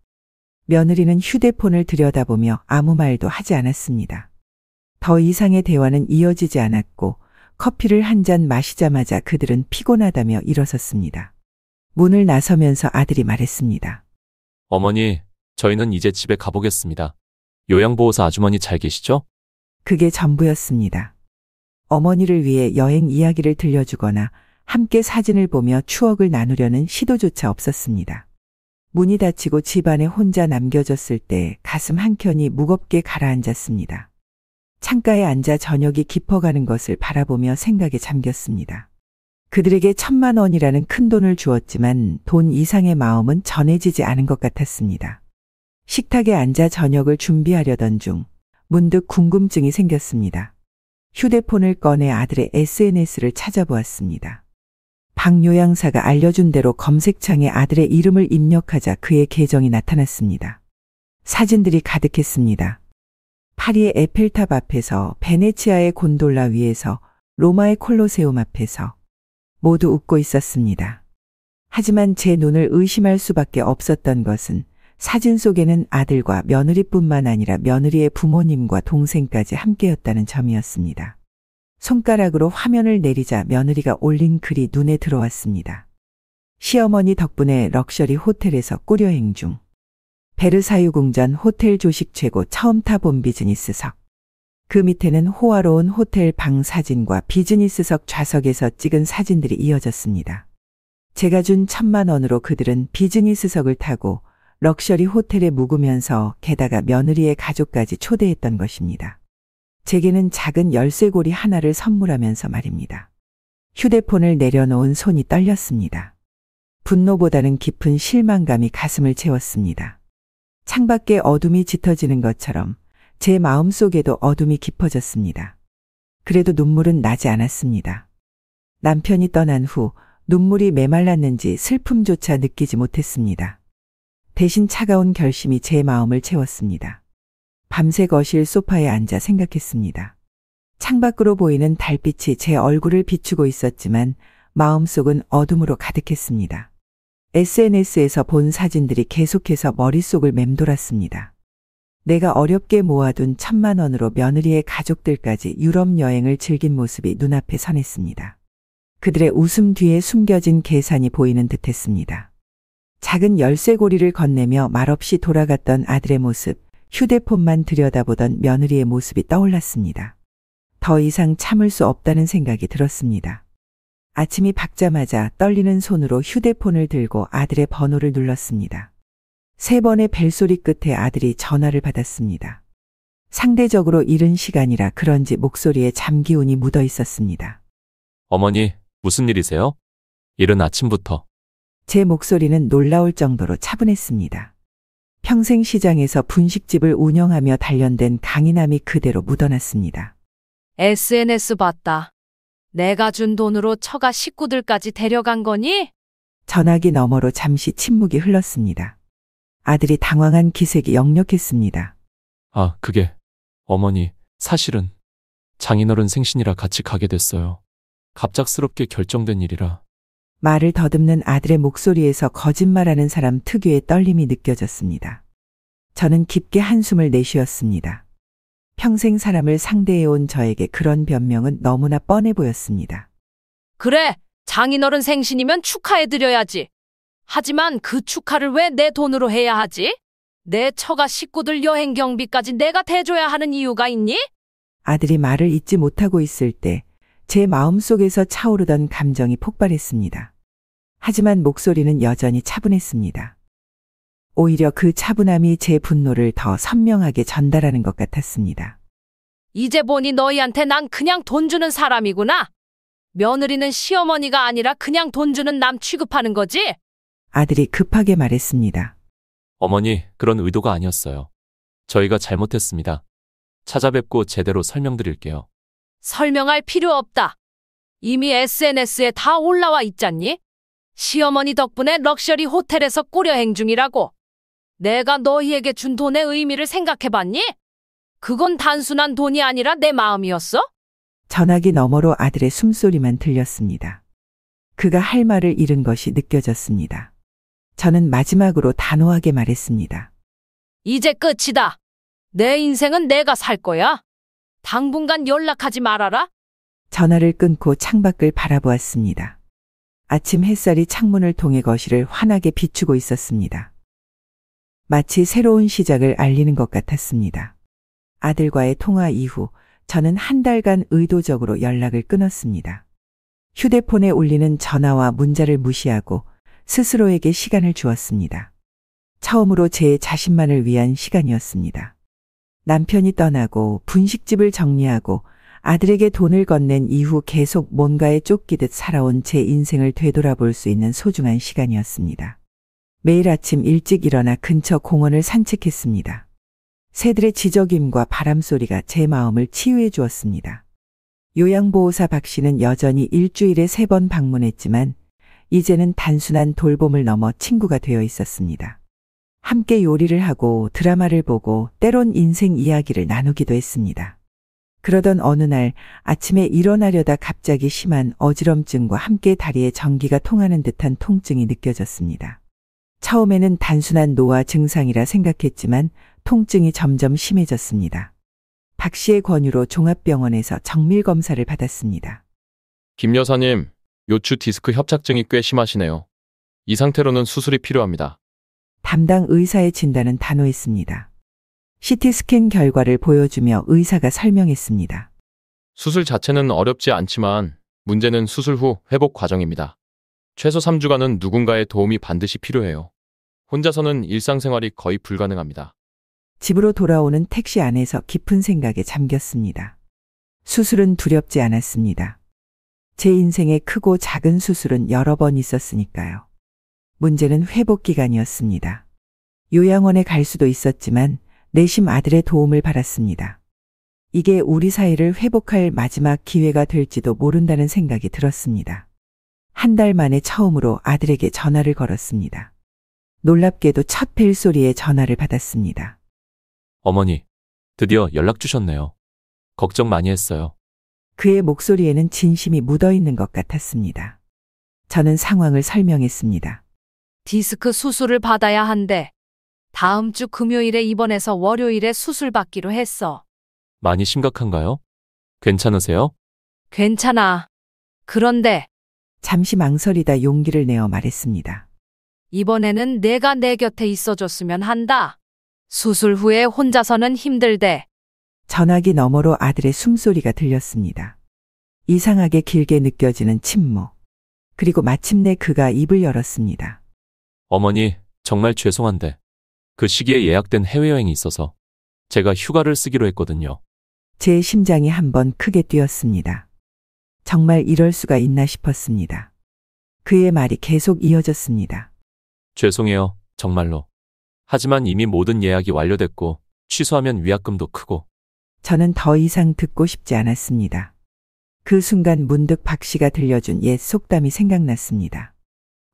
며느리는 휴대폰을 들여다보며 아무 말도 하지 않았습니다. 더 이상의 대화는 이어지지 않았고 커피를 한 잔 마시자마자 그들은 피곤하다며 일어섰습니다. 문을 나서면서 아들이 말했습니다. 어머니, 저희는 이제 집에 가보겠습니다. 요양보호사 아주머니 잘 계시죠? 그게 전부였습니다. 어머니를 위해 여행 이야기를 들려주거나 함께 사진을 보며 추억을 나누려는 시도조차 없었습니다. 문이 닫히고 집안에 혼자 남겨졌을 때 가슴 한켠이 무겁게 가라앉았습니다. 창가에 앉아 저녁이 깊어가는 것을 바라보며 생각에 잠겼습니다. 그들에게 1,000만 원이라는 큰 돈을 주었지만 돈 이상의 마음은 전해지지 않은 것 같았습니다. 식탁에 앉아 저녁을 준비하려던 중 문득 궁금증이 생겼습니다. 휴대폰을 꺼내 아들의 SNS를 찾아보았습니다. 박 요양사가 알려준 대로 검색창에 아들의 이름을 입력하자 그의 계정이 나타났습니다. 사진들이 가득했습니다. 파리의 에펠탑 앞에서, 베네치아의 곤돌라 위에서, 로마의 콜로세움 앞에서 모두 웃고 있었습니다. 하지만 제 눈을 의심할 수밖에 없었던 것은 사진 속에는 아들과 며느리뿐만 아니라 며느리의 부모님과 동생까지 함께였다는 점이었습니다. 손가락으로 화면을 내리자 며느리가 올린 글이 눈에 들어왔습니다. 시어머니 덕분에 럭셔리 호텔에서 꿀여행 중. 베르사유 궁전 호텔 조식 최고 처음 타본 비즈니스석. 그 밑에는 호화로운 호텔 방 사진과 비즈니스석 좌석에서 찍은 사진들이 이어졌습니다. 제가 준 1,000만 원으로 그들은 비즈니스석을 타고 럭셔리 호텔에 묵으면서 게다가 며느리의 가족까지 초대했던 것입니다. 제게는 작은 열쇠고리 하나를 선물하면서 말입니다. 휴대폰을 내려놓은 손이 떨렸습니다. 분노보다는 깊은 실망감이 가슴을 채웠습니다. 창밖에 어둠이 짙어지는 것처럼 제 마음속에도 어둠이 깊어졌습니다. 그래도 눈물은 나지 않았습니다. 남편이 떠난 후 눈물이 메말랐는지 슬픔조차 느끼지 못했습니다. 대신 차가운 결심이 제 마음을 채웠습니다. 밤새 거실 소파에 앉아 생각했습니다. 창밖으로 보이는 달빛이 제 얼굴을 비추고 있었지만 마음속은 어둠으로 가득했습니다. SNS에서 본 사진들이 계속해서 머릿속을 맴돌았습니다. 내가 어렵게 모아둔 1,000만 원으로 며느리의 가족들까지 유럽 여행을 즐긴 모습이 눈앞에 선했습니다. 그들의 웃음 뒤에 숨겨진 계산이 보이는 듯했습니다. 작은 열쇠고리를 건네며 말없이 돌아갔던 아들의 모습, 휴대폰만 들여다보던 며느리의 모습이 떠올랐습니다. 더 이상 참을 수 없다는 생각이 들었습니다. 아침이 밝자마자 떨리는 손으로 휴대폰을 들고 아들의 번호를 눌렀습니다. 3번의 벨소리 끝에 아들이 전화를 받았습니다. 상대적으로 이른 시간이라 그런지 목소리에 잠기운이 묻어 있었습니다. 어머니, 무슨 일이세요? 이른 아침부터. 제 목소리는 놀라울 정도로 차분했습니다. 평생 시장에서 분식집을 운영하며 단련된 강인함이 그대로 묻어났습니다. SNS 봤다. 내가 준 돈으로 처가 식구들까지 데려간 거니? 전화기 너머로 잠시 침묵이 흘렀습니다. 아들이 당황한 기색이 역력했습니다. 아, 그게 어머니, 사실은 장인어른 생신이라 같이 가게 됐어요. 갑작스럽게 결정된 일이라. 말을 더듬는 아들의 목소리에서 거짓말하는 사람 특유의 떨림이 느껴졌습니다. 저는 깊게 한숨을 내쉬었습니다. 평생 사람을 상대해온 저에게 그런 변명은 너무나 뻔해 보였습니다. 그래, 장인어른 생신이면 축하해드려야지. 하지만 그 축하를 왜 내 돈으로 해야 하지? 내 처가 식구들 여행 경비까지 내가 대줘야 하는 이유가 있니? 아들이 말을 잇지 못하고 있을 때 제 마음속에서 차오르던 감정이 폭발했습니다. 하지만 목소리는 여전히 차분했습니다. 오히려 그 차분함이 제 분노를 더 선명하게 전달하는 것 같았습니다. 이제 보니 너희한테 난 그냥 돈 주는 사람이구나. 며느리는 시어머니가 아니라 그냥 돈 주는 남 취급하는 거지? 아들이 급하게 말했습니다. 어머니, 그런 의도가 아니었어요. 저희가 잘못했습니다. 찾아뵙고 제대로 설명드릴게요. 설명할 필요 없다. 이미 SNS에 다 올라와 있잖니? 시어머니 덕분에 럭셔리 호텔에서 꾸려행 중이라고. 내가 너희에게 준 돈의 의미를 생각해봤니? 그건 단순한 돈이 아니라 내 마음이었어? 전화기 너머로 아들의 숨소리만 들렸습니다. 그가 할 말을 잃은 것이 느껴졌습니다. 저는 마지막으로 단호하게 말했습니다. 이제 끝이다. 내 인생은 내가 살 거야. 당분간 연락하지 말아라. 전화를 끊고 창밖을 바라보았습니다. 아침 햇살이 창문을 통해 거실을 환하게 비추고 있었습니다. 마치 새로운 시작을 알리는 것 같았습니다. 아들과의 통화 이후 저는 한 달간 의도적으로 연락을 끊었습니다. 휴대폰에 울리는 전화와 문자를 무시하고 스스로에게 시간을 주었습니다. 처음으로 제 자신만을 위한 시간이었습니다. 남편이 떠나고 분식집을 정리하고 아들에게 돈을 건넨 이후 계속 뭔가에 쫓기듯 살아온 제 인생을 되돌아볼 수 있는 소중한 시간이었습니다. 매일 아침 일찍 일어나 근처 공원을 산책했습니다. 새들의 지저귐과 바람소리가 제 마음을 치유해 주었습니다. 요양보호사 박 씨는 여전히 일주일에 3번 방문했지만 이제는 단순한 돌봄을 넘어 친구가 되어 있었습니다. 함께 요리를 하고 드라마를 보고 때론 인생 이야기를 나누기도 했습니다. 그러던 어느 날 아침에 일어나려다 갑자기 심한 어지럼증과 함께 다리에 전기가 통하는 듯한 통증이 느껴졌습니다. 처음에는 단순한 노화 증상이라 생각했지만 통증이 점점 심해졌습니다. 박 씨의 권유로 종합병원에서 정밀검사를 받았습니다. 김 여사님, 요추 디스크 협착증이 꽤 심하시네요. 이 상태로는 수술이 필요합니다. 담당 의사의 진단은 단호했습니다. CT 스캔 결과를 보여주며 의사가 설명했습니다. 수술 자체는 어렵지 않지만 문제는 수술 후 회복 과정입니다. 최소 3주간은 누군가의 도움이 반드시 필요해요. 혼자서는 일상생활이 거의 불가능합니다. 집으로 돌아오는 택시 안에서 깊은 생각에 잠겼습니다. 수술은 두렵지 않았습니다. 제 인생에 크고 작은 수술은 여러 번 있었으니까요. 문제는 회복 기간이었습니다. 요양원에 갈 수도 있었지만 내심 아들의 도움을 받았습니다. 이게 우리 사이를 회복할 마지막 기회가 될지도 모른다는 생각이 들었습니다. 한 달 만에 처음으로 아들에게 전화를 걸었습니다. 놀랍게도 첫 벨소리에 전화를 받았습니다. 어머니, 드디어 연락 주셨네요. 걱정 많이 했어요. 그의 목소리에는 진심이 묻어 있는 것 같았습니다. 저는 상황을 설명했습니다. 디스크 수술을 받아야 한대. 다음 주 금요일에 입원해서 월요일에 수술 받기로 했어. 많이 심각한가요? 괜찮으세요? 괜찮아. 그런데 잠시 망설이다 용기를 내어 말했습니다. 이번에는 내가 내 곁에 있어줬으면 한다. 수술 후에 혼자서는 힘들대. 전화기 너머로 아들의 숨소리가 들렸습니다. 이상하게 길게 느껴지는 침묵. 그리고 마침내 그가 입을 열었습니다. 어머니, 정말 죄송한데 그 시기에 예약된 해외여행이 있어서 제가 휴가를 쓰기로 했거든요. 제 심장이 한번 크게 뛰었습니다. 정말 이럴 수가 있나 싶었습니다. 그의 말이 계속 이어졌습니다. 죄송해요, 정말로. 하지만 이미 모든 예약이 완료됐고 취소하면 위약금도 크고. 저는 더 이상 듣고 싶지 않았습니다. 그 순간 문득 박 씨가 들려준 옛 속담이 생각났습니다.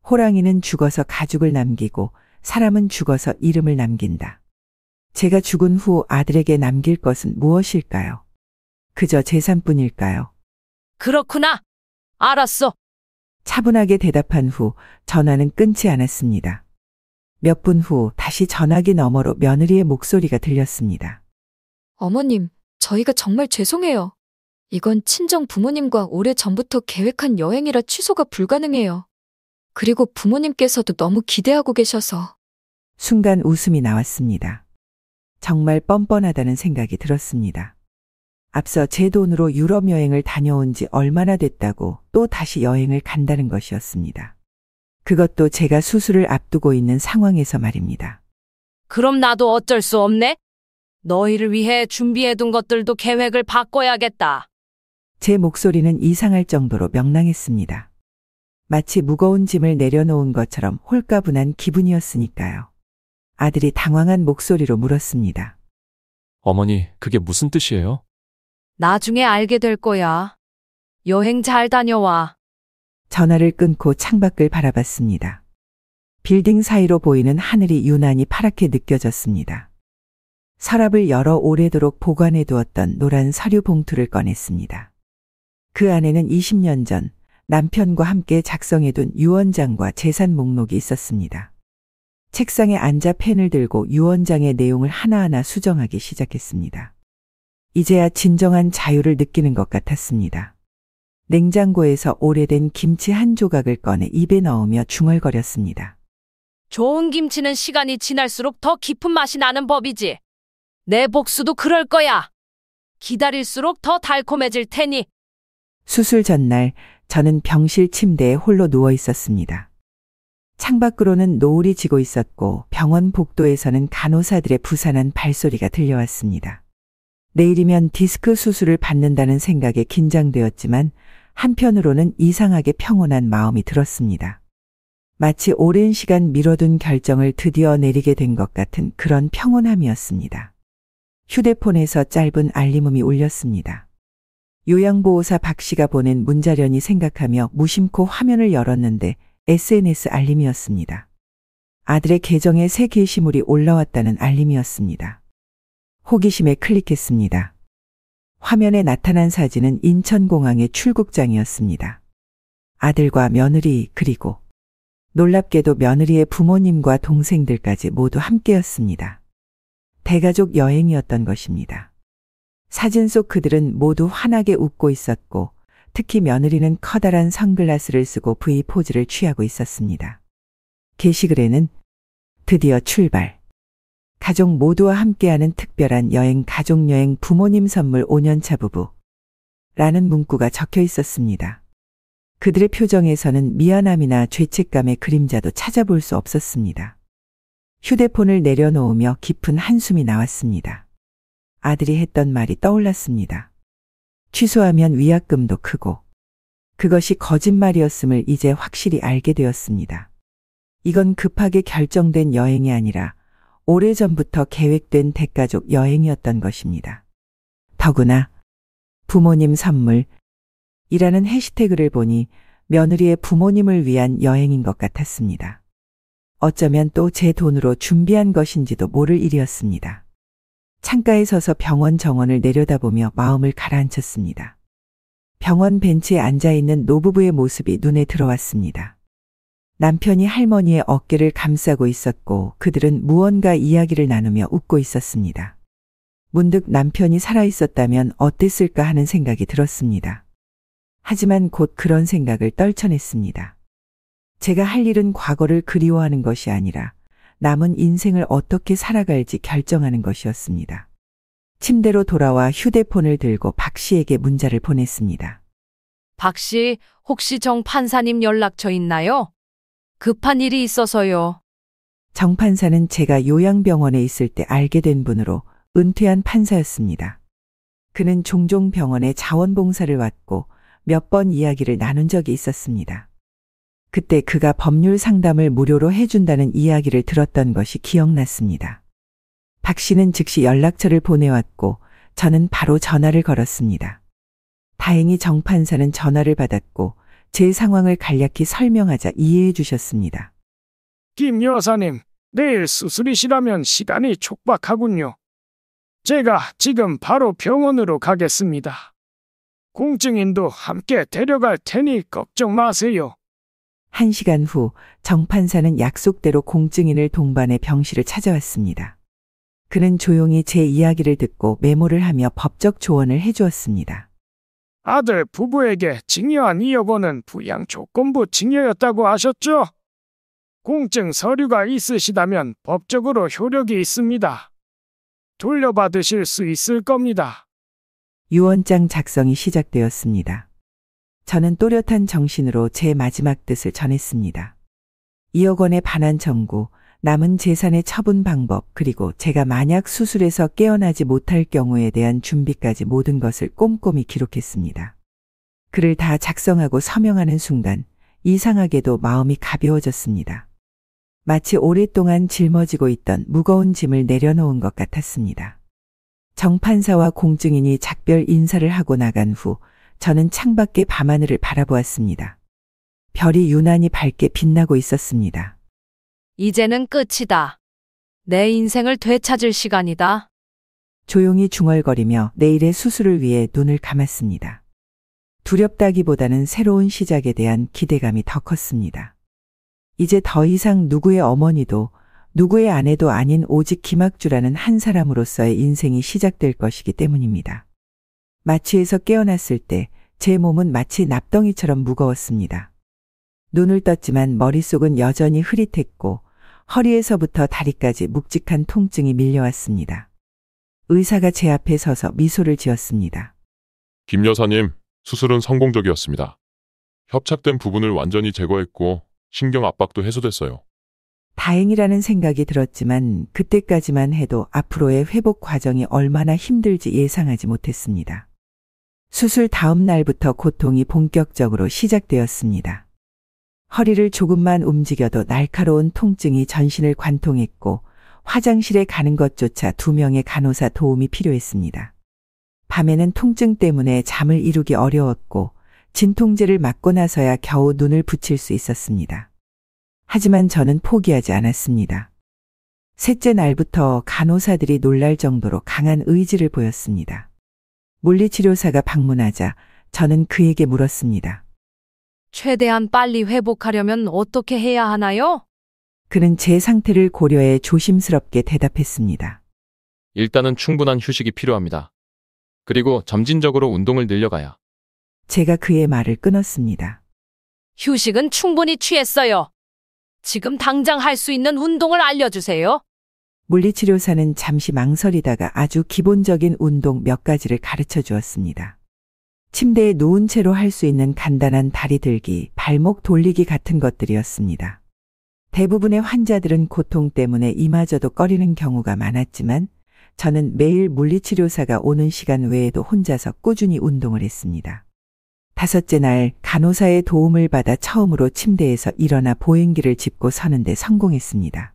호랑이는 죽어서 가죽을 남기고 사람은 죽어서 이름을 남긴다. 제가 죽은 후 아들에게 남길 것은 무엇일까요? 그저 재산뿐일까요? 그렇구나. 알았어. 차분하게 대답한 후 전화는 끊지 않았습니다. 몇 분 후 다시 전화기 너머로 며느리의 목소리가 들렸습니다. 어머님, 저희가 정말 죄송해요. 이건 친정 부모님과 오래전부터 계획한 여행이라 취소가 불가능해요. 그리고 부모님께서도 너무 기대하고 계셔서. 순간 웃음이 나왔습니다. 정말 뻔뻔하다는 생각이 들었습니다. 앞서 제 돈으로 유럽 여행을 다녀온 지 얼마나 됐다고 또 다시 여행을 간다는 것이었습니다. 그것도 제가 수술을 앞두고 있는 상황에서 말입니다. 그럼 나도 어쩔 수 없네. 너희를 위해 준비해둔 것들도 계획을 바꿔야겠다. 제 목소리는 이상할 정도로 명랑했습니다. 마치 무거운 짐을 내려놓은 것처럼 홀가분한 기분이었으니까요. 아들이 당황한 목소리로 물었습니다. 어머니, 그게 무슨 뜻이에요? 나중에 알게 될 거야. 여행 잘 다녀와. 전화를 끊고 창밖을 바라봤습니다. 빌딩 사이로 보이는 하늘이 유난히 파랗게 느껴졌습니다. 서랍을 열어 오래도록 보관해 두었던 노란 서류 봉투를 꺼냈습니다. 그 안에는 20년 전 남편과 함께 작성해둔 유언장과 재산 목록이 있었습니다. 책상에 앉아 펜을 들고 유언장의 내용을 하나하나 수정하기 시작했습니다. 이제야 진정한 자유를 느끼는 것 같았습니다. 냉장고에서 오래된 김치 한 조각을 꺼내 입에 넣으며 중얼거렸습니다. 좋은 김치는 시간이 지날수록 더 깊은 맛이 나는 법이지. 내 복수도 그럴 거야. 기다릴수록 더 달콤해질 테니. 수술 전날 저는 병실 침대에 홀로 누워 있었습니다. 창밖으로는 노을이 지고 있었고 병원 복도에서는 간호사들의 부산한 발소리가 들려왔습니다. 내일이면 디스크 수술을 받는다는 생각에 긴장되었지만 한편으로는 이상하게 평온한 마음이 들었습니다. 마치 오랜 시간 미뤄둔 결정을 드디어 내리게 된 것 같은 그런 평온함이었습니다. 휴대폰에서 짧은 알림음이 울렸습니다. 요양보호사 박 씨가 보낸 문자련이 생각하며 무심코 화면을 열었는데 SNS 알림이었습니다. 아들의 계정에 새 게시물이 올라왔다는 알림이었습니다. 호기심에 클릭했습니다. 화면에 나타난 사진은 인천공항의 출국장이었습니다. 아들과 며느리 그리고 놀랍게도 며느리의 부모님과 동생들까지 모두 함께였습니다. 대가족 여행이었던 것입니다. 사진 속 그들은 모두 환하게 웃고 있었고 특히 며느리는 커다란 선글라스를 쓰고 V 포즈를 취하고 있었습니다. 게시글에는 드디어 출발. 가족 모두와 함께하는 특별한 여행, 가족여행, 부모님 선물 5년차 부부. 라는 문구가 적혀 있었습니다. 그들의 표정에서는 미안함이나 죄책감의 그림자도 찾아볼 수 없었습니다. 휴대폰을 내려놓으며 깊은 한숨이 나왔습니다. 아들이 했던 말이 떠올랐습니다. 취소하면 위약금도 크고. 그것이 거짓말이었음을 이제 확실히 알게 되었습니다. 이건 급하게 결정된 여행이 아니라 오래전부터 계획된 대가족 여행이었던 것입니다. 더구나 부모님 선물이라는 해시태그를 보니 며느리의 부모님을 위한 여행인 것 같았습니다. 어쩌면 또 제 돈으로 준비한 것인지도 모를 일이었습니다. 창가에 서서 병원 정원을 내려다보며 마음을 가라앉혔습니다. 병원 벤치에 앉아있는 노부부의 모습이 눈에 들어왔습니다. 남편이 할머니의 어깨를 감싸고 있었고 그들은 무언가 이야기를 나누며 웃고 있었습니다. 문득 남편이 살아있었다면 어땠을까 하는 생각이 들었습니다. 하지만 곧 그런 생각을 떨쳐냈습니다. 제가 할 일은 과거를 그리워하는 것이 아니라 남은 인생을 어떻게 살아갈지 결정하는 것이었습니다. 침대로 돌아와 휴대폰을 들고 박 씨에게 문자를 보냈습니다. 박 씨, 혹시 정 판사님 연락처 있나요? 급한 일이 있어서요. 정 판사는 제가 요양병원에 있을 때 알게 된 분으로 은퇴한 판사였습니다. 그는 종종 병원에 자원봉사를 왔고 몇 번 이야기를 나눈 적이 있었습니다. 그때 그가 법률 상담을 무료로 해준다는 이야기를 들었던 것이 기억났습니다. 박 씨는 즉시 연락처를 보내왔고 저는 바로 전화를 걸었습니다. 다행히 정 판사는 전화를 받았고 제 상황을 간략히 설명하자 이해해 주셨습니다. 김 여사님, 내일 수술이시라면 시간이 촉박하군요. 제가 지금 바로 병원으로 가겠습니다. 공증인도 함께 데려갈 테니 걱정 마세요. 1시간 후 정 판사는 약속대로 공증인을 동반해 병실을 찾아왔습니다. 그는 조용히 제 이야기를 듣고 메모를 하며 법적 조언을 해주었습니다. 아들 부부에게 징여한 2억 원은 부양 조건부 징여였다고 하셨죠? 공증 서류가 있으시다면 법적으로 효력이 있습니다. 돌려받으실 수 있을 겁니다. 유언장 작성이 시작되었습니다. 저는 또렷한 정신으로 제 마지막 뜻을 전했습니다. 2억 원의 반환 청구, 남은 재산의 처분 방법, 그리고 제가 만약 수술에서 깨어나지 못할 경우에 대한 준비까지 모든 것을 꼼꼼히 기록했습니다. 글을 다 작성하고 서명하는 순간 이상하게도 마음이 가벼워졌습니다. 마치 오랫동안 짊어지고 있던 무거운 짐을 내려놓은 것 같았습니다. 정 판사와 공증인이 작별 인사를 하고 나간 후 저는 창밖의 밤하늘을 바라보았습니다. 별이 유난히 밝게 빛나고 있었습니다. 이제는 끝이다. 내 인생을 되찾을 시간이다. 조용히 중얼거리며 내일의 수술을 위해 눈을 감았습니다. 두렵다기보다는 새로운 시작에 대한 기대감이 더 컸습니다. 이제 더 이상 누구의 어머니도 누구의 아내도 아닌 오직 김학주라는 한 사람으로서의 인생이 시작될 것이기 때문입니다. 마취에서 깨어났을 때 제 몸은 마치 납덩이처럼 무거웠습니다. 눈을 떴지만 머릿속은 여전히 흐릿했고 허리에서부터 다리까지 묵직한 통증이 밀려왔습니다. 의사가 제 앞에 서서 미소를 지었습니다. 김 여사님, 수술은 성공적이었습니다. 협착된 부분을 완전히 제거했고 신경 압박도 해소됐어요. 다행이라는 생각이 들었지만 그때까지만 해도 앞으로의 회복 과정이 얼마나 힘들지 예상하지 못했습니다. 수술 다음 날부터 고통이 본격적으로 시작되었습니다. 허리를 조금만 움직여도 날카로운 통증이 전신을 관통했고 화장실에 가는 것조차 2명의 간호사 도움이 필요했습니다. 밤에는 통증 때문에 잠을 이루기 어려웠고 진통제를 맞고 나서야 겨우 눈을 붙일 수 있었습니다. 하지만 저는 포기하지 않았습니다. 셋째 날부터 간호사들이 놀랄 정도로 강한 의지를 보였습니다. 물리치료사가 방문하자 저는 그에게 물었습니다. 최대한 빨리 회복하려면 어떻게 해야 하나요? 그는 제 상태를 고려해 조심스럽게 대답했습니다. 일단은 충분한 휴식이 필요합니다. 그리고 점진적으로 운동을 늘려가야. 제가 그의 말을 끊었습니다. 휴식은 충분히 취했어요. 지금 당장 할 수 있는 운동을 알려주세요. 물리치료사는 잠시 망설이다가 아주 기본적인 운동 몇 가지를 가르쳐 주었습니다. 침대에 누운 채로 할 수 있는 간단한 다리 들기, 발목 돌리기 같은 것들이었습니다. 대부분의 환자들은 고통 때문에 이마저도 꺼리는 경우가 많았지만 저는 매일 물리치료사가 오는 시간 외에도 혼자서 꾸준히 운동을 했습니다. 5째 날 간호사의 도움을 받아 처음으로 침대에서 일어나 보행기를 짚고 서는데 성공했습니다.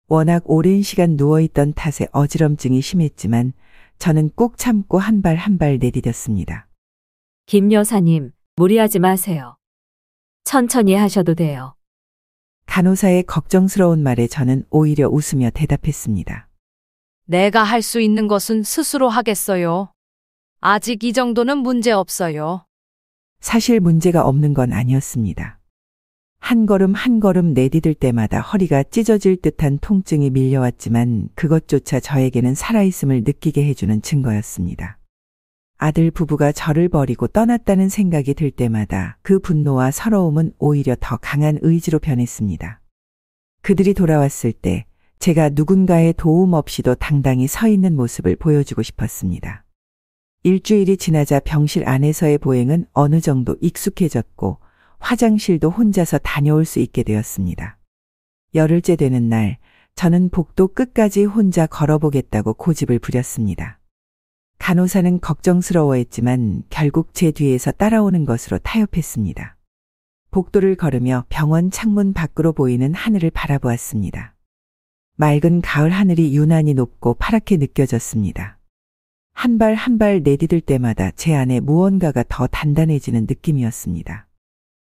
워낙 오랜 시간 누워있던 탓에 어지럼증이 심했지만 저는 꾹 참고 한 발 한 발 내디뎠습니다. 김 여사님, 무리하지 마세요. 천천히 하셔도 돼요. 간호사의 걱정스러운 말에 저는 오히려 웃으며 대답했습니다. 내가 할 수 있는 것은 스스로 하겠어요. 아직 이 정도는 문제 없어요. 사실 문제가 없는 건 아니었습니다. 한 걸음 한 걸음 내디딜 때마다 허리가 찢어질 듯한 통증이 밀려왔지만 그것조차 저에게는 살아있음을 느끼게 해주는 증거였습니다. 아들 부부가 저를 버리고 떠났다는 생각이 들 때마다 그 분노와 서러움은 오히려 더 강한 의지로 변했습니다. 그들이 돌아왔을 때 제가 누군가의 도움 없이도 당당히 서 있는 모습을 보여주고 싶었습니다. 일주일이 지나자 병실 안에서의 보행은 어느 정도 익숙해졌고 화장실도 혼자서 다녀올 수 있게 되었습니다. 열흘째 되는 날, 저는 복도 끝까지 혼자 걸어보겠다고 고집을 부렸습니다. 간호사는 걱정스러워했지만 결국 제 뒤에서 따라오는 것으로 타협했습니다. 복도를 걸으며 병원 창문 밖으로 보이는 하늘을 바라보았습니다. 맑은 가을 하늘이 유난히 높고 파랗게 느껴졌습니다. 한 발 한 발 내디딜 때마다 제 안에 무언가가 더 단단해지는 느낌이었습니다.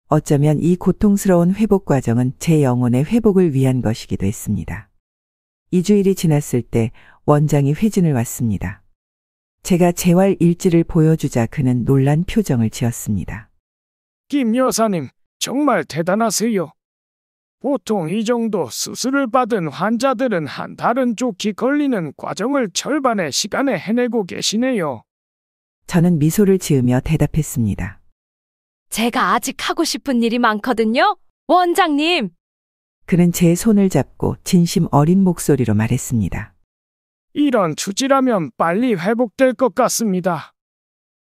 어쩌면 이 고통스러운 회복 과정은 제 영혼의 회복을 위한 것이기도 했습니다. 2주일이 지났을 때 원장이 회진을 왔습니다. 제가 재활 일지를 보여주자 그는 놀란 표정을 지었습니다. 김 여사님, 정말 대단하세요. 보통 이 정도 수술을 받은 환자들은 한 달은 좋게 걸리는 과정을 절반의 시간에 해내고 계시네요. 저는 미소를 지으며 대답했습니다. 제가 아직 하고 싶은 일이 많거든요. 원장님. 그는 제 손을 잡고 진심 어린 목소리로 말했습니다. 이런 추지라면 빨리 회복될 것 같습니다.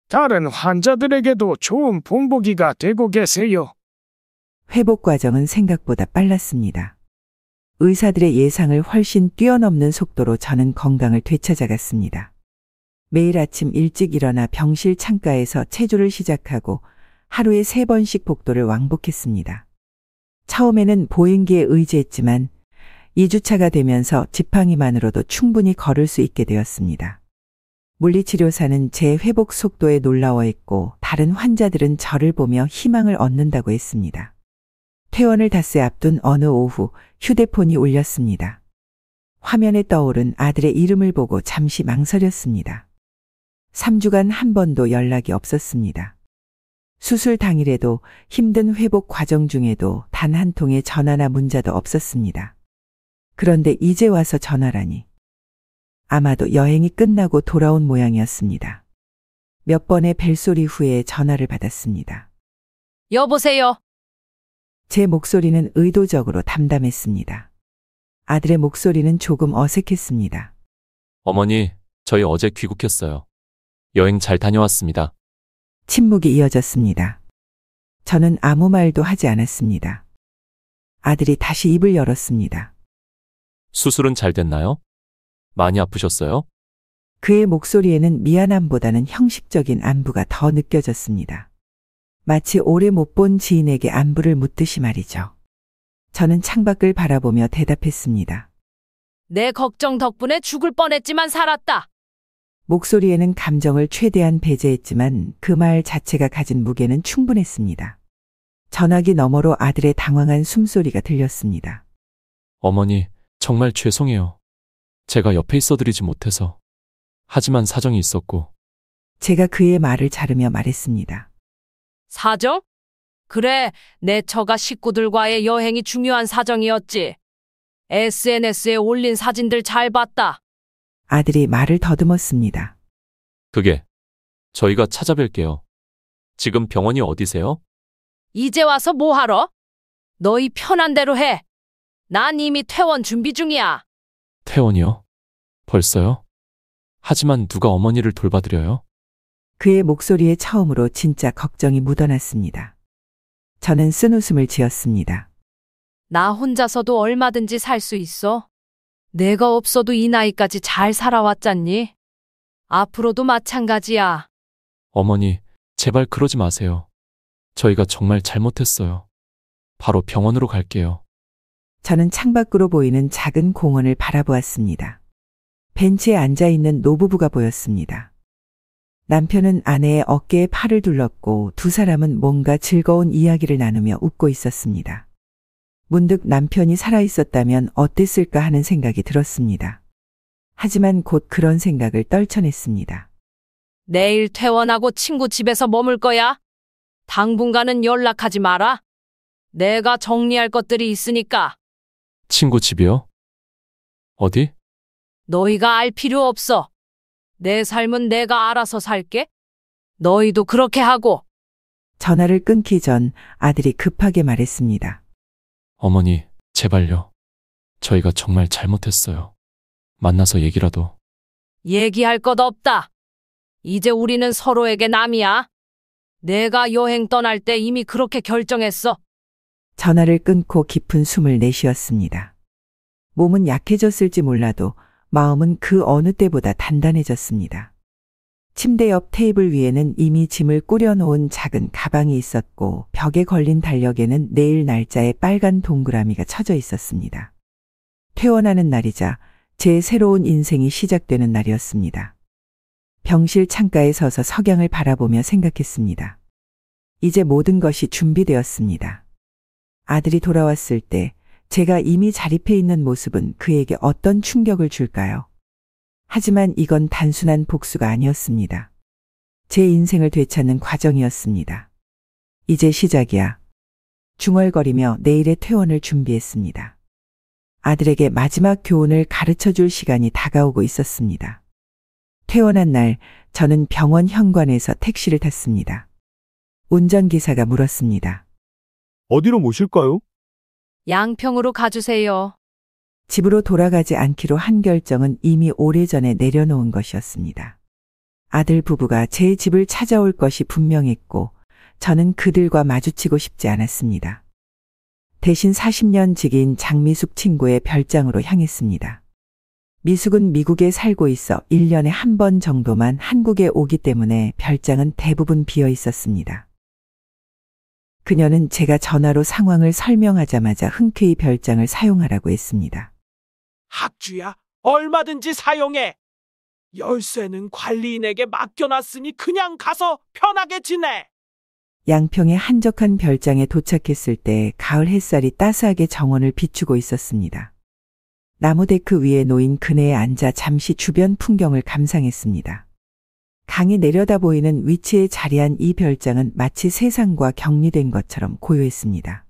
다른 환자들에게도 좋은 본보기가 되고 계세요. 회복 과정은 생각보다 빨랐습니다. 의사들의 예상을 훨씬 뛰어넘는 속도로 저는 건강을 되찾아갔습니다. 매일 아침 일찍 일어나 병실 창가에서 체조를 시작하고 하루에 3번씩 복도를 왕복했습니다. 처음에는 보행기에 의지했지만 2주차가 되면서 지팡이만으로도 충분히 걸을 수 있게 되었습니다. 물리치료사는 제 회복 속도에 놀라워했고 다른 환자들은 저를 보며 희망을 얻는다고 했습니다. 퇴원을 닷새 앞둔 어느 오후 휴대폰이 울렸습니다. 화면에 떠오른 아들의 이름을 보고 잠시 망설였습니다. 3주간 한 번도 연락이 없었습니다. 수술 당일에도 힘든 회복 과정 중에도 단 한 통의 전화나 문자도 없었습니다. 그런데 이제 와서 전화라니. 아마도 여행이 끝나고 돌아온 모양이었습니다. 몇 번의 벨소리 후에 전화를 받았습니다. 여보세요. 제 목소리는 의도적으로 담담했습니다. 아들의 목소리는 조금 어색했습니다. 어머니, 저희 어제 귀국했어요. 여행 잘 다녀왔습니다. 침묵이 이어졌습니다. 저는 아무 말도 하지 않았습니다. 아들이 다시 입을 열었습니다. 수술은 잘 됐나요? 많이 아프셨어요? 그의 목소리에는 미안함보다는 형식적인 안부가 더 느껴졌습니다. 마치 오래 못 본 지인에게 안부를 묻듯이 말이죠. 저는 창밖을 바라보며 대답했습니다. 내 걱정 덕분에 죽을 뻔했지만 살았다. 목소리에는 감정을 최대한 배제했지만 그 말 자체가 가진 무게는 충분했습니다. 전화기 너머로 아들의 당황한 숨소리가 들렸습니다. 어머니, 정말 죄송해요. 제가 옆에 있어드리지 못해서. 하지만 사정이 있었고. 제가 그의 말을 자르며 말했습니다. 사정? 그래, 내 처가 식구들과의 여행이 중요한 사정이었지. SNS에 올린 사진들 잘 봤다. 아들이 말을 더듬었습니다. 그게 저희가 찾아뵐게요. 지금 병원이 어디세요? 이제 와서 뭐 하러? 너희 편한 대로 해. 난 이미 퇴원 준비 중이야. 퇴원이요? 벌써요? 하지만 누가 어머니를 돌봐드려요? 그의 목소리에 처음으로 진짜 걱정이 묻어났습니다. 저는 쓴웃음을 지었습니다. 나 혼자서도 얼마든지 살 수 있어. 내가 없어도 이 나이까지 잘 살아왔잖니. 앞으로도 마찬가지야. 어머니, 제발 그러지 마세요. 저희가 정말 잘못했어요. 바로 병원으로 갈게요. 저는 창밖으로 보이는 작은 공원을 바라보았습니다. 벤치에 앉아있는 노부부가 보였습니다. 남편은 아내의 어깨에 팔을 둘렀고 두 사람은 뭔가 즐거운 이야기를 나누며 웃고 있었습니다. 문득 남편이 살아있었다면 어땠을까 하는 생각이 들었습니다. 하지만 곧 그런 생각을 떨쳐냈습니다. 내일 퇴원하고 친구 집에서 머물 거야. 당분간은 연락하지 마라. 내가 정리할 것들이 있으니까. 친구 집이요? 어디? 너희가 알 필요 없어. 내 삶은 내가 알아서 살게. 너희도 그렇게 하고. 전화를 끊기 전 아들이 급하게 말했습니다. 어머니, 제발요. 저희가 정말 잘못했어요. 만나서 얘기라도. 얘기할 것 없다. 이제 우리는 서로에게 남이야. 내가 여행 떠날 때 이미 그렇게 결정했어. 전화를 끊고 깊은 숨을 내쉬었습니다. 몸은 약해졌을지 몰라도 마음은 그 어느 때보다 단단해졌습니다. 침대 옆 테이블 위에는 이미 짐을 꾸려놓은 작은 가방이 있었고 벽에 걸린 달력에는 내일 날짜의 빨간 동그라미가 쳐져 있었습니다. 퇴원하는 날이자 제 새로운 인생이 시작되는 날이었습니다. 병실 창가에 서서 석양을 바라보며 생각했습니다. 이제 모든 것이 준비되었습니다. 아들이 돌아왔을 때 제가 이미 자립해 있는 모습은 그에게 어떤 충격을 줄까요? 하지만 이건 단순한 복수가 아니었습니다. 제 인생을 되찾는 과정이었습니다. 이제 시작이야. 중얼거리며 내일의 퇴원을 준비했습니다. 아들에게 마지막 교훈을 가르쳐 줄 시간이 다가오고 있었습니다. 퇴원한 날 저는 병원 현관에서 택시를 탔습니다. 운전기사가 물었습니다. 어디로 모실까요? 양평으로 가주세요. 집으로 돌아가지 않기로 한 결정은 이미 오래전에 내려놓은 것이었습니다. 아들 부부가 제 집을 찾아올 것이 분명했고 저는 그들과 마주치고 싶지 않았습니다. 대신 40년 지기인 장미숙 친구의 별장으로 향했습니다. 미숙은 미국에 살고 있어 1년에 한 번 정도만 한국에 오기 때문에 별장은 대부분 비어 있었습니다. 그녀는 제가 전화로 상황을 설명하자마자 흔쾌히 별장을 사용하라고 했습니다. 학주야, 얼마든지 사용해. 열쇠는 관리인에게 맡겨놨으니 그냥 가서 편하게 지내. 양평의 한적한 별장에 도착했을 때 가을 햇살이 따스하게 정원을 비추고 있었습니다. 나무 데크 위에 놓인 그네에 앉아 잠시 주변 풍경을 감상했습니다. 강이 내려다 보이는 위치에 자리한 이 별장은 마치 세상과 격리된 것처럼 고요했습니다.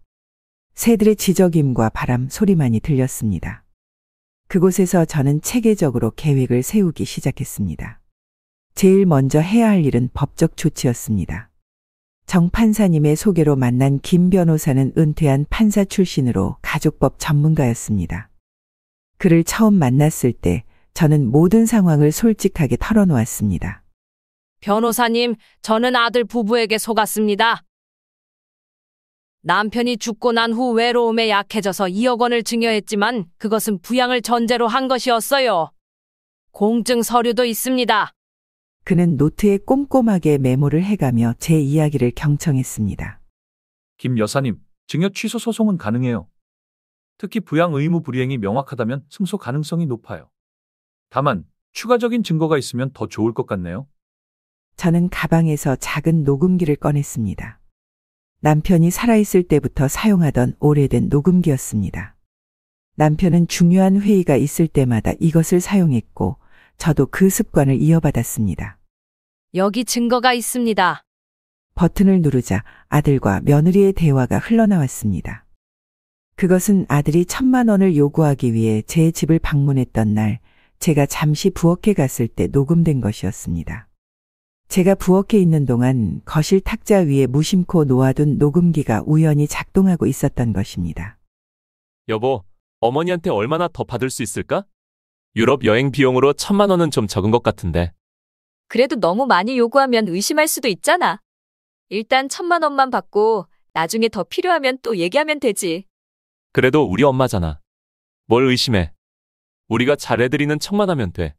새들의 지저귐과 바람 소리만이 들렸습니다. 그곳에서 저는 체계적으로 계획을 세우기 시작했습니다. 제일 먼저 해야 할 일은 법적 조치였습니다. 정 판사님의 소개로 만난 김 변호사는 은퇴한 판사 출신으로 가족법 전문가였습니다. 그를 처음 만났을 때 저는 모든 상황을 솔직하게 털어놓았습니다. 변호사님, 저는 아들 부부에게 속았습니다. 남편이 죽고 난 후 외로움에 약해져서 2억 원을 증여했지만 그것은 부양을 전제로 한 것이었어요. 공증 서류도 있습니다. 그는 노트에 꼼꼼하게 메모를 해가며 제 이야기를 경청했습니다. 김 여사님, 증여 취소 소송은 가능해요. 특히 부양 의무 불이행이 명확하다면 승소 가능성이 높아요. 다만 추가적인 증거가 있으면 더 좋을 것 같네요. 저는 가방에서 작은 녹음기를 꺼냈습니다. 남편이 살아있을 때부터 사용하던 오래된 녹음기였습니다. 남편은 중요한 회의가 있을 때마다 이것을 사용했고 저도 그 습관을 이어받았습니다. 여기 증거가 있습니다. 버튼을 누르자 아들과 며느리의 대화가 흘러나왔습니다. 그것은 아들이 1,000만 원을 요구하기 위해 제 집을 방문했던 날 제가 잠시 부엌에 갔을 때 녹음된 것이었습니다. 제가 부엌에 있는 동안 거실 탁자 위에 무심코 놓아둔 녹음기가 우연히 작동하고 있었던 것입니다. 여보, 어머니한테 얼마나 더 받을 수 있을까? 유럽 여행 비용으로 1,000만 원은 좀 적은 것 같은데. 그래도 너무 많이 요구하면 의심할 수도 있잖아. 일단 1,000만 원만 받고 나중에 더 필요하면 또 얘기하면 되지. 그래도 우리 엄마잖아. 뭘 의심해. 우리가 잘해드리는 척만 하면 돼.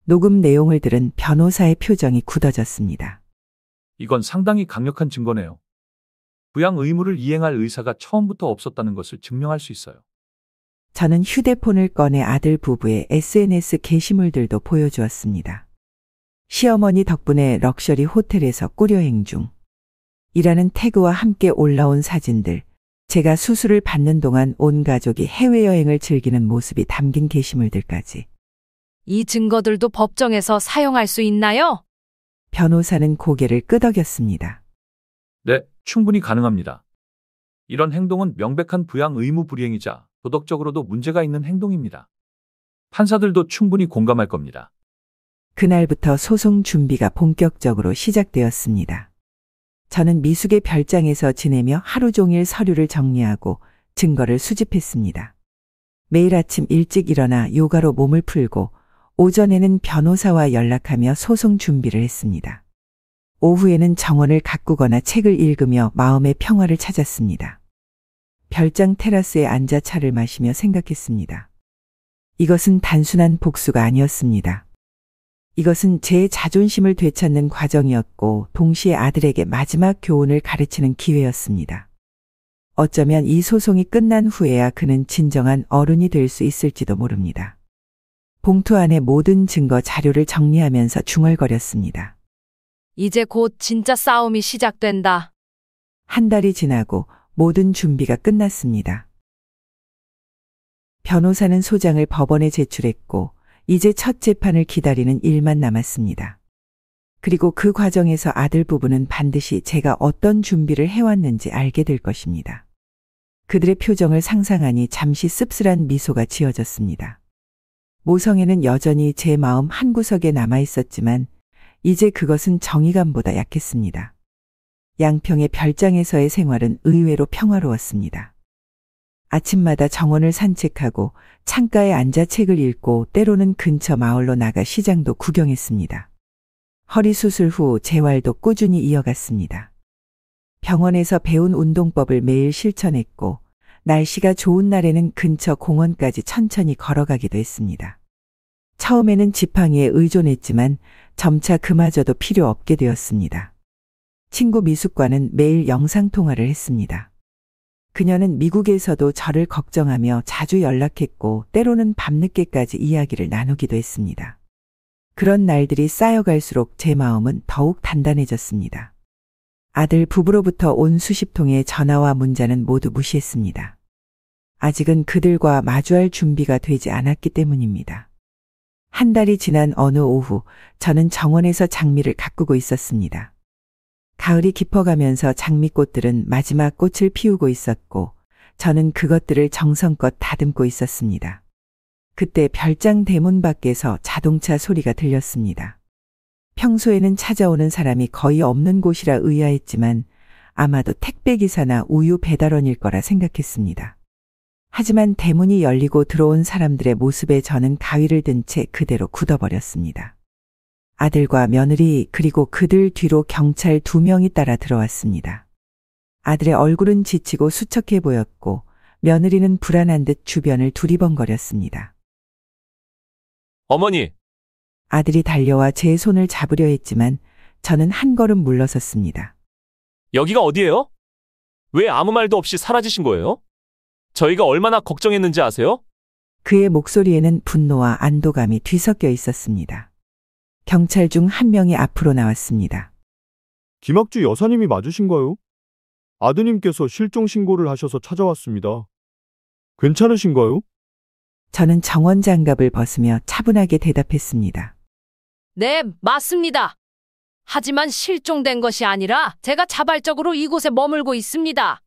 녹음 내용을 들은 변호사의 표정이 굳어졌습니다. 이건 상당히 강력한 증거네요. 부양 의무를 이행할 의사가 처음부터 없었다는 것을 증명할 수 있어요. 저는 휴대폰을 꺼내 아들 부부의 SNS 게시물들도 보여주었습니다. 시어머니 덕분에 럭셔리 호텔에서 꿀여행 중. 이라는 태그와 함께 올라온 사진들, 제가 수술을 받는 동안 온 가족이 해외여행을 즐기는 모습이 담긴 게시물들까지. 이 증거들도 법정에서 사용할 수 있나요? 변호사는 고개를 끄덕였습니다. 네, 충분히 가능합니다. 이런 행동은 명백한 부양 의무 불이행이자 도덕적으로도 문제가 있는 행동입니다. 판사들도 충분히 공감할 겁니다. 그날부터 소송 준비가 본격적으로 시작되었습니다. 저는 미숙의 별장에서 지내며 하루 종일 서류를 정리하고 증거를 수집했습니다. 매일 아침 일찍 일어나 요가로 몸을 풀고 오전에는 변호사와 연락하며 소송 준비를 했습니다. 오후에는 정원을 가꾸거나 책을 읽으며 마음의 평화를 찾았습니다. 별장 테라스에 앉아 차를 마시며 생각했습니다. 이것은 단순한 복수가 아니었습니다. 이것은 제 자존심을 되찾는 과정이었고 동시에 아들에게 마지막 교훈을 가르치는 기회였습니다. 어쩌면 이 소송이 끝난 후에야 그는 진정한 어른이 될 수 있을지도 모릅니다. 봉투 안에 모든 증거 자료를 정리하면서 중얼거렸습니다. 이제 곧 진짜 싸움이 시작된다. 한 달이 지나고 모든 준비가 끝났습니다. 변호사는 소장을 법원에 제출했고 이제 첫 재판을 기다리는 일만 남았습니다. 그리고 그 과정에서 아들 부부는 반드시 제가 어떤 준비를 해왔는지 알게 될 것입니다. 그들의 표정을 상상하니 잠시 씁쓸한 미소가 지어졌습니다. 모성애는 여전히 제 마음 한구석에 남아있었지만 이제 그것은 정의감보다 약했습니다. 양평의 별장에서의 생활은 의외로 평화로웠습니다. 아침마다 정원을 산책하고 창가에 앉아 책을 읽고 때로는 근처 마을로 나가 시장도 구경했습니다. 허리 수술 후 재활도 꾸준히 이어갔습니다. 병원에서 배운 운동법을 매일 실천했고 날씨가 좋은 날에는 근처 공원까지 천천히 걸어가기도 했습니다. 처음에는 지팡이에 의존했지만 점차 그마저도 필요 없게 되었습니다. 친구 미숙과는 매일 영상통화를 했습니다. 그녀는 미국에서도 저를 걱정하며 자주 연락했고 때로는 밤늦게까지 이야기를 나누기도 했습니다. 그런 날들이 쌓여갈수록 제 마음은 더욱 단단해졌습니다. 아들 부부로부터 온 수십 통의 전화와 문자는 모두 무시했습니다. 아직은 그들과 마주할 준비가 되지 않았기 때문입니다. 한 달이 지난 어느 오후 저는 정원에서 장미를 가꾸고 있었습니다. 가을이 깊어가면서 장미꽃들은 마지막 꽃을 피우고 있었고 저는 그것들을 정성껏 다듬고 있었습니다. 그때 별장 대문 밖에서 자동차 소리가 들렸습니다. 평소에는 찾아오는 사람이 거의 없는 곳이라 의아했지만 아마도 택배기사나 우유 배달원일 거라 생각했습니다. 하지만 대문이 열리고 들어온 사람들의 모습에 저는 가위를 든 채 그대로 굳어버렸습니다. 아들과 며느리 그리고 그들 뒤로 경찰 2명이 따라 들어왔습니다. 아들의 얼굴은 지치고 수척해 보였고 며느리는 불안한 듯 주변을 두리번거렸습니다. 어머니! 아들이 달려와 제 손을 잡으려 했지만 저는 한 걸음 물러섰습니다. 여기가 어디예요? 왜 아무 말도 없이 사라지신 거예요? 저희가 얼마나 걱정했는지 아세요? 그의 목소리에는 분노와 안도감이 뒤섞여 있었습니다. 경찰 중 한 명이 앞으로 나왔습니다. 김학주 여사님이 맞으신가요? 아드님께서 실종 신고를 하셔서 찾아왔습니다. 괜찮으신가요? 저는 정원 장갑을 벗으며 차분하게 대답했습니다. 네, 맞습니다. 하지만 실종된 것이 아니라 제가 자발적으로 이곳에 머물고 있습니다.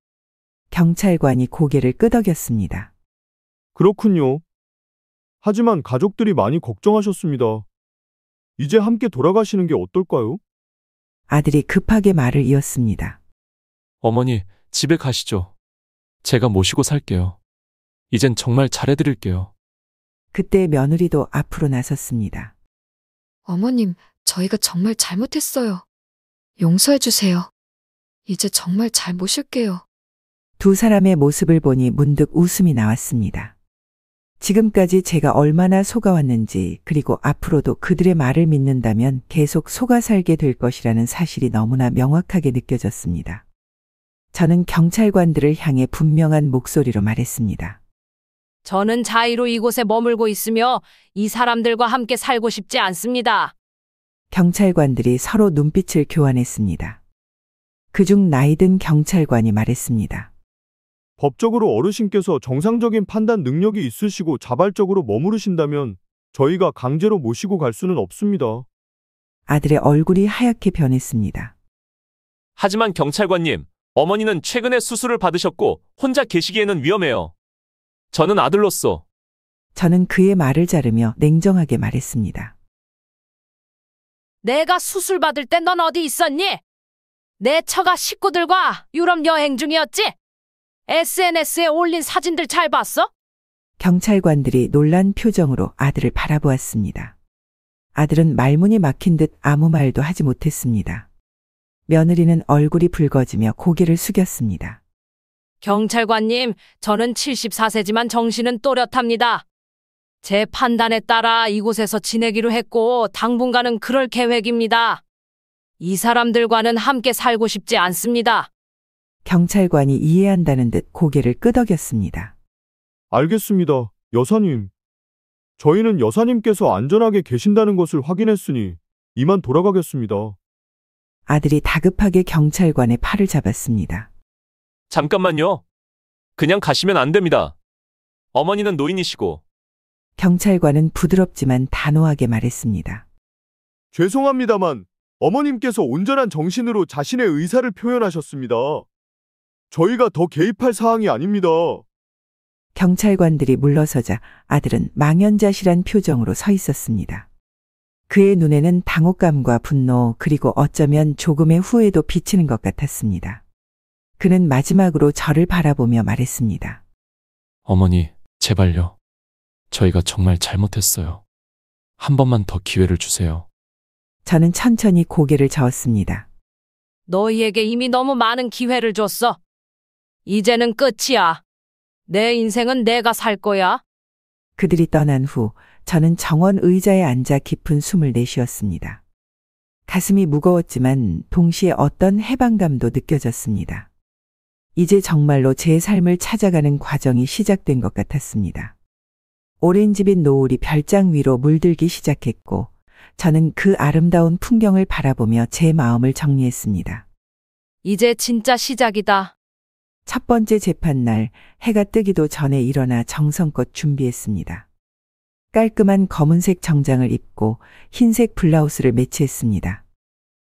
경찰관이 고개를 끄덕였습니다. 그렇군요. 하지만 가족들이 많이 걱정하셨습니다. 이제 함께 돌아가시는 게 어떨까요? 아들이 급하게 말을 이었습니다. 어머니, 집에 가시죠. 제가 모시고 살게요. 이젠 정말 잘해드릴게요. 그때 며느리도 앞으로 나섰습니다. 어머님, 저희가 정말 잘못했어요. 용서해 주세요. 이제 정말 잘 모실게요. 두 사람의 모습을 보니 문득 웃음이 나왔습니다. 지금까지 제가 얼마나 속아왔는지, 그리고 앞으로도 그들의 말을 믿는다면 계속 속아 살게 될 것이라는 사실이 너무나 명확하게 느껴졌습니다. 저는 경찰관들을 향해 분명한 목소리로 말했습니다. 저는 자의로 이곳에 머물고 있으며 이 사람들과 함께 살고 싶지 않습니다. 경찰관들이 서로 눈빛을 교환했습니다. 그중 나이든 경찰관이 말했습니다. 법적으로 어르신께서 정상적인 판단 능력이 있으시고 자발적으로 머무르신다면 저희가 강제로 모시고 갈 수는 없습니다. 아들의 얼굴이 하얗게 변했습니다. 하지만 경찰관님, 어머니는 최근에 수술을 받으셨고 혼자 계시기에는 위험해요. 저는 아들로서. 저는 그의 말을 자르며 냉정하게 말했습니다. 내가 수술 받을 때 넌 어디 있었니? 내 처가 식구들과 유럽 여행 중이었지? SNS에 올린 사진들 잘 봤어? 경찰관들이 놀란 표정으로 아들을 바라보았습니다. 아들은 말문이 막힌 듯 아무 말도 하지 못했습니다. 며느리는 얼굴이 붉어지며 고개를 숙였습니다. 경찰관님, 저는 74세지만 정신은 또렷합니다. 제 판단에 따라 이곳에서 지내기로 했고 당분간은 그럴 계획입니다. 이 사람들과는 함께 살고 싶지 않습니다. 경찰관이 이해한다는 듯 고개를 끄덕였습니다. 알겠습니다, 여사님. 저희는 여사님께서 안전하게 계신다는 것을 확인했으니 이만 돌아가겠습니다. 아들이 다급하게 경찰관의 팔을 잡았습니다. 잠깐만요. 그냥 가시면 안 됩니다. 어머니는 노인이시고. 경찰관은 부드럽지만 단호하게 말했습니다. 죄송합니다만 어머님께서 온전한 정신으로 자신의 의사를 표현하셨습니다. 저희가 더 개입할 사항이 아닙니다. 경찰관들이 물러서자 아들은 망연자실한 표정으로 서 있었습니다. 그의 눈에는 당혹감과 분노, 그리고 어쩌면 조금의 후회도 비치는 것 같았습니다. 그는 마지막으로 저를 바라보며 말했습니다. 어머니, 제발요. 저희가 정말 잘못했어요. 한 번만 더 기회를 주세요. 저는 천천히 고개를 저었습니다. 너희에게 이미 너무 많은 기회를 줬어. 이제는 끝이야. 내 인생은 내가 살 거야. 그들이 떠난 후 저는 정원 의자에 앉아 깊은 숨을 내쉬었습니다. 가슴이 무거웠지만 동시에 어떤 해방감도 느껴졌습니다. 이제 정말로 제 삶을 찾아가는 과정이 시작된 것 같았습니다. 오렌지빛 노을이 별장 위로 물들기 시작했고 저는 그 아름다운 풍경을 바라보며 제 마음을 정리했습니다. 이제 진짜 시작이다. 첫 번째 재판날, 해가 뜨기도 전에 일어나 정성껏 준비했습니다. 깔끔한 검은색 정장을 입고 흰색 블라우스를 매치했습니다.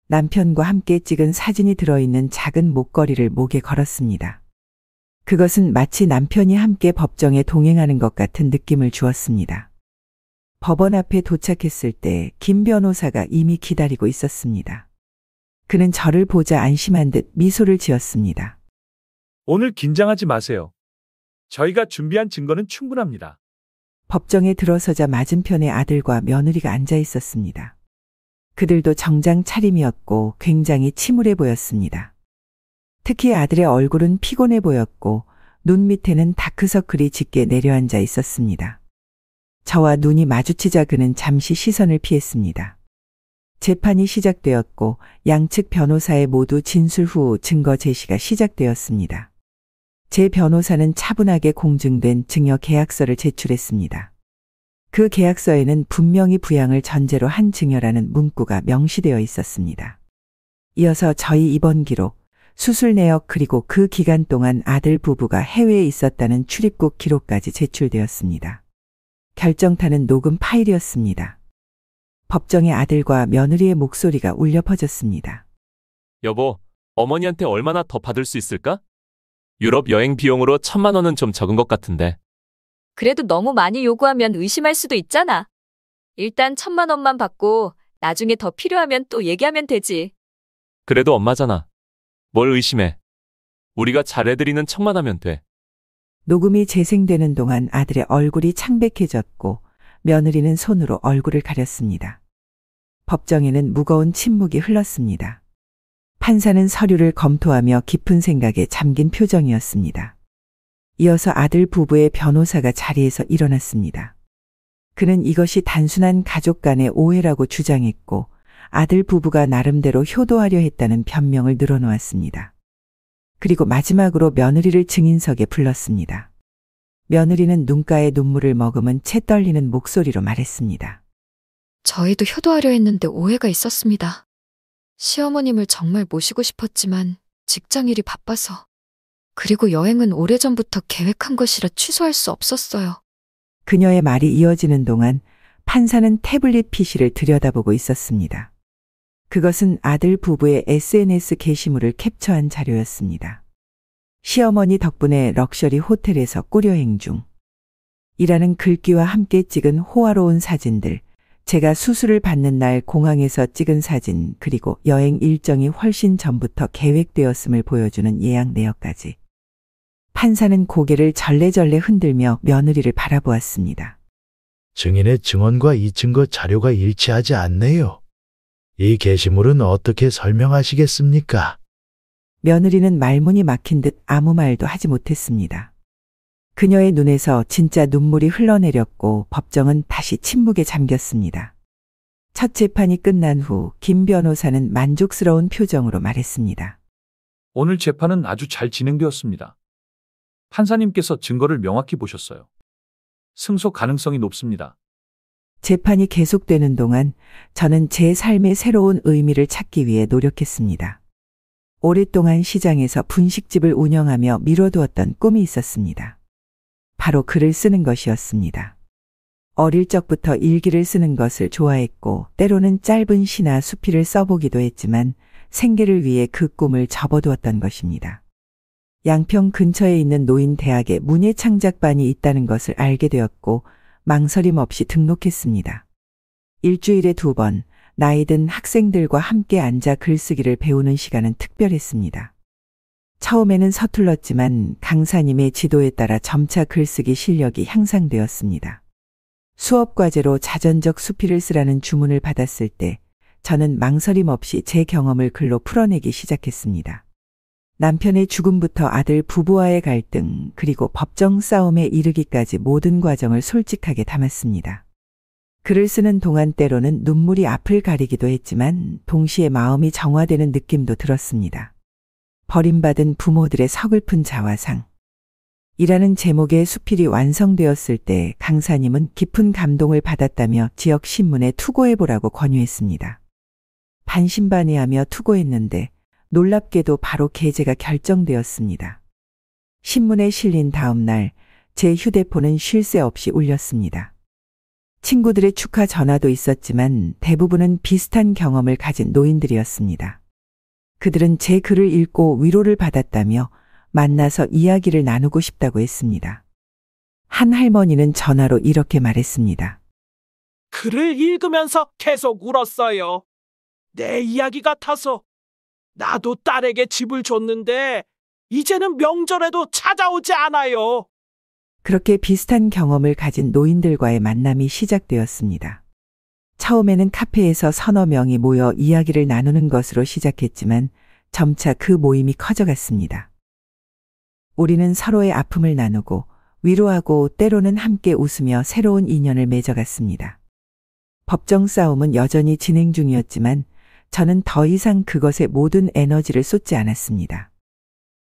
남편과 함께 찍은 사진이 들어있는 작은 목걸이를 목에 걸었습니다. 그것은 마치 남편이 함께 법정에 동행하는 것 같은 느낌을 주었습니다. 법원 앞에 도착했을 때 김 변호사가 이미 기다리고 있었습니다. 그는 저를 보자 안심한 듯 미소를 지었습니다. 오늘 긴장하지 마세요. 저희가 준비한 증거는 충분합니다. 법정에 들어서자 맞은편에 아들과 며느리가 앉아 있었습니다. 그들도 정장 차림이었고 굉장히 침울해 보였습니다. 특히 아들의 얼굴은 피곤해 보였고 눈 밑에는 다크서클이 짙게 내려앉아 있었습니다. 저와 눈이 마주치자 그는 잠시 시선을 피했습니다. 재판이 시작되었고 양측 변호사의 모두 진술 후 증거 제시가 시작되었습니다. 제 변호사는 차분하게 공증된 증여 계약서를 제출했습니다. 그 계약서에는 분명히 부양을 전제로 한 증여라는 문구가 명시되어 있었습니다. 이어서 저희 입원 기록, 수술 내역 그리고 그 기간 동안 아들 부부가 해외에 있었다는 출입국 기록까지 제출되었습니다. 결정타는 녹음 파일이었습니다. 법정에 아들과 며느리의 목소리가 울려 퍼졌습니다. 여보, 어머니한테 얼마나 더 받을 수 있을까? 유럽 여행 비용으로 1,000만 원은 좀 적은 것 같은데. 그래도 너무 많이 요구하면 의심할 수도 있잖아. 일단 1,000만 원만 받고 나중에 더 필요하면 또 얘기하면 되지. 그래도 엄마잖아. 뭘 의심해. 우리가 잘해드리는 척만 하면 돼. 녹음이 재생되는 동안 아들의 얼굴이 창백해졌고 며느리는 손으로 얼굴을 가렸습니다. 법정에는 무거운 침묵이 흘렀습니다. 판사는 서류를 검토하며 깊은 생각에 잠긴 표정이었습니다. 이어서 아들 부부의 변호사가 자리에서 일어났습니다. 그는 이것이 단순한 가족 간의 오해라고 주장했고 아들 부부가 나름대로 효도하려 했다는 변명을 늘어놓았습니다. 그리고 마지막으로 며느리를 증인석에 불렀습니다. 며느리는 눈가에 눈물을 머금은 채 떨리는 목소리로 말했습니다. 저희도 효도하려 했는데 오해가 있었습니다. 시어머님을 정말 모시고 싶었지만 직장일이 바빠서. 그리고 여행은 오래전부터 계획한 것이라 취소할 수 없었어요. 그녀의 말이 이어지는 동안 판사는 태블릿 PC를 들여다보고 있었습니다. 그것은 아들 부부의 SNS 게시물을 캡처한 자료였습니다. 시어머니 덕분에 럭셔리 호텔에서 꿀여행 중. 이라는 글귀와 함께 찍은 호화로운 사진들, 제가 수술을 받는 날 공항에서 찍은 사진, 그리고 여행 일정이 훨씬 전부터 계획되었음을 보여주는 예약 내역까지. 판사는 고개를 절레절레 흔들며 며느리를 바라보았습니다. 증인의 증언과 이 증거 자료가 일치하지 않네요. 이 게시물은 어떻게 설명하시겠습니까? 며느리는 말문이 막힌 듯 아무 말도 하지 못했습니다. 그녀의 눈에서 진짜 눈물이 흘러내렸고 법정은 다시 침묵에 잠겼습니다. 첫 재판이 끝난 후 김 변호사는 만족스러운 표정으로 말했습니다. 오늘 재판은 아주 잘 진행되었습니다. 판사님께서 증거를 명확히 보셨어요. 승소 가능성이 높습니다. 재판이 계속되는 동안 저는 제 삶의 새로운 의미를 찾기 위해 노력했습니다. 오랫동안 시장에서 분식집을 운영하며 미뤄두었던 꿈이 있었습니다. 바로 글을 쓰는 것이었습니다. 어릴 적부터 일기를 쓰는 것을 좋아했고 때로는 짧은 시나 수필을 써보기도 했지만 생계를 위해 그 꿈을 접어두었던 것입니다. 양평 근처에 있는 노인대학에 문예창작반이 있다는 것을 알게 되었고 망설임 없이 등록했습니다. 일주일에 2번 나이든 학생들과 함께 앉아 글쓰기를 배우는 시간은 특별했습니다. 처음에는 서툴렀지만 강사님의 지도에 따라 점차 글쓰기 실력이 향상되었습니다. 수업 과제로 자전적 수필을 쓰라는 주문을 받았을 때 저는 망설임 없이 제 경험을 글로 풀어내기 시작했습니다. 남편의 죽음부터 아들 부부와의 갈등, 그리고 법정 싸움에 이르기까지 모든 과정을 솔직하게 담았습니다. 글을 쓰는 동안 때로는 눈물이 앞을 가리기도 했지만 동시에 마음이 정화되는 느낌도 들었습니다. 버림받은 부모들의 서글픈 자화상. 이라는 제목의 수필이 완성되었을 때 강사님은 깊은 감동을 받았다며 지역 신문에 투고해보라고 권유했습니다. 반신반의하며 투고했는데 놀랍게도 바로 게재가 결정되었습니다. 신문에 실린 다음 날 제 휴대폰은 쉴 새 없이 울렸습니다. 친구들의 축하 전화도 있었지만 대부분은 비슷한 경험을 가진 노인들이었습니다. 그들은 제 글을 읽고 위로를 받았다며 만나서 이야기를 나누고 싶다고 했습니다. 한 할머니는 전화로 이렇게 말했습니다. 글을 읽으면서 계속 울었어요. 내 이야기 같아서. 나도 딸에게 집을 줬는데 이제는 명절에도 찾아오지 않아요. 그렇게 비슷한 경험을 가진 노인들과의 만남이 시작되었습니다. 처음에는 카페에서 서너 명이 모여 이야기를 나누는 것으로 시작했지만 점차 그 모임이 커져갔습니다. 우리는 서로의 아픔을 나누고 위로하고 때로는 함께 웃으며 새로운 인연을 맺어갔습니다. 법정 싸움은 여전히 진행 중이었지만 저는 더 이상 그것에 모든 에너지를 쏟지 않았습니다.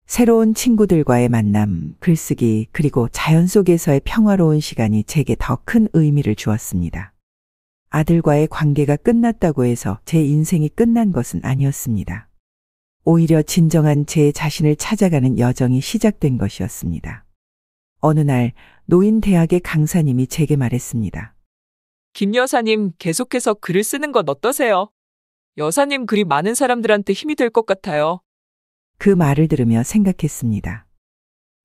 새로운 친구들과의 만남, 글쓰기, 그리고 자연 속에서의 평화로운 시간이 제게 더 큰 의미를 주었습니다. 아들과의 관계가 끝났다고 해서 제 인생이 끝난 것은 아니었습니다. 오히려 진정한 제 자신을 찾아가는 여정이 시작된 것이었습니다. 어느 날 노인대학의 강사님이 제게 말했습니다. 김 여사님, 계속해서 글을 쓰는 건 어떠세요? 여사님 글이 많은 사람들한테 힘이 될 것 같아요. 그 말을 들으며 생각했습니다.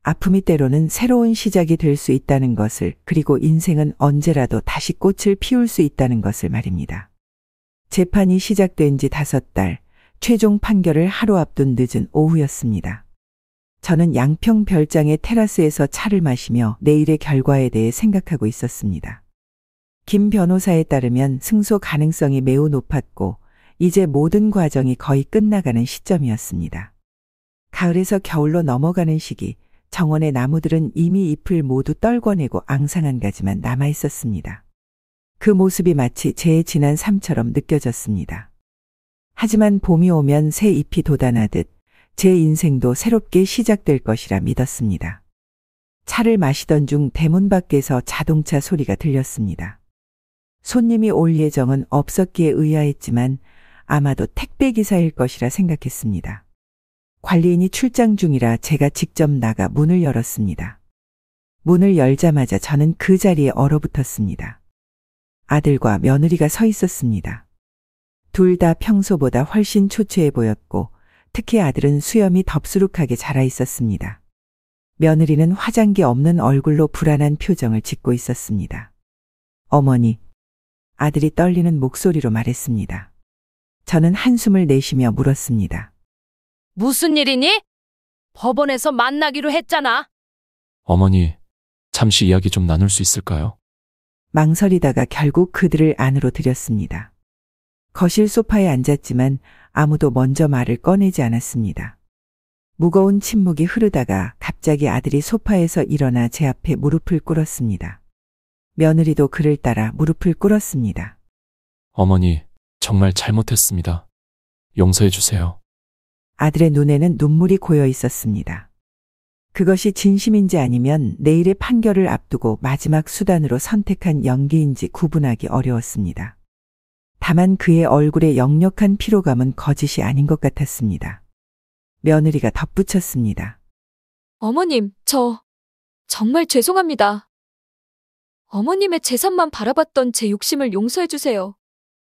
아픔이 때로는 새로운 시작이 될 수 있다는 것을, 그리고 인생은 언제라도 다시 꽃을 피울 수 있다는 것을 말입니다. 재판이 시작된 지 5달, 최종 판결을 하루 앞둔 늦은 오후였습니다. 저는 양평 별장의 테라스에서 차를 마시며 내일의 결과에 대해 생각하고 있었습니다. 김 변호사에 따르면 승소 가능성이 매우 높았고 이제 모든 과정이 거의 끝나가는 시점이었습니다. 가을에서 겨울로 넘어가는 시기, 정원의 나무들은 이미 잎을 모두 떨궈내고 앙상한 가지만 남아 있었습니다. 그 모습이 마치 제 지난 삶처럼 느껴졌습니다. 하지만 봄이 오면 새 잎이 돋아나듯 제 인생도 새롭게 시작될 것이라 믿었습니다. 차를 마시던 중 대문 밖에서 자동차 소리가 들렸습니다. 손님이 올 예정은 없었기에 의아했지만 아마도 택배기사일 것이라 생각했습니다. 관리인이 출장 중이라 제가 직접 나가 문을 열었습니다. 문을 열자마자 저는 그 자리에 얼어붙었습니다. 아들과 며느리가 서 있었습니다. 둘 다 평소보다 훨씬 초췌해 보였고 특히 아들은 수염이 덥수룩하게 자라 있었습니다. 며느리는 화장기 없는 얼굴로 불안한 표정을 짓고 있었습니다. 어머니, 아들이 떨리는 목소리로 말했습니다. 저는 한숨을 내쉬며 물었습니다. 무슨 일이니? 법원에서 만나기로 했잖아. 어머니, 잠시 이야기 좀 나눌 수 있을까요? 망설이다가 결국 그들을 안으로 들였습니다. 거실 소파에 앉았지만 아무도 먼저 말을 꺼내지 않았습니다. 무거운 침묵이 흐르다가 갑자기 아들이 소파에서 일어나 제 앞에 무릎을 꿇었습니다. 며느리도 그를 따라 무릎을 꿇었습니다. 어머니, 정말 잘못했습니다. 용서해 주세요. 아들의 눈에는 눈물이 고여 있었습니다. 그것이 진심인지 아니면 내일의 판결을 앞두고 마지막 수단으로 선택한 연기인지 구분하기 어려웠습니다. 다만 그의 얼굴에 역력한 피로감은 거짓이 아닌 것 같았습니다. 며느리가 덧붙였습니다. 어머님, 정말 죄송합니다. 어머님의 재산만 바라봤던 제 욕심을 용서해 주세요.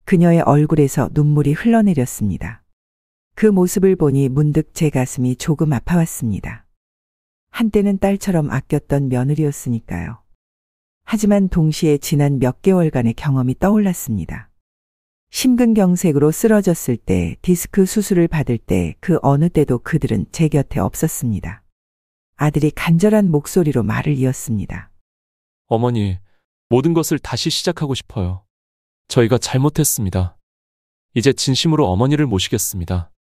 그녀의 얼굴에서 눈물이 흘러내렸습니다. 그 모습을 보니 문득 제 가슴이 조금 아파왔습니다. 한때는 딸처럼 아꼈던 며느리였으니까요. 하지만 동시에 지난 몇 개월간의 경험이 떠올랐습니다. 심근경색으로 쓰러졌을 때, 디스크 수술을 받을 때 그 어느 때도 그들은 제 곁에 없었습니다. 아들이 간절한 목소리로 말을 이었습니다. 어머니, 모든 것을 다시 시작하고 싶어요. 저희가 잘못했습니다. 이제 진심으로 어머니를 모시겠습니다.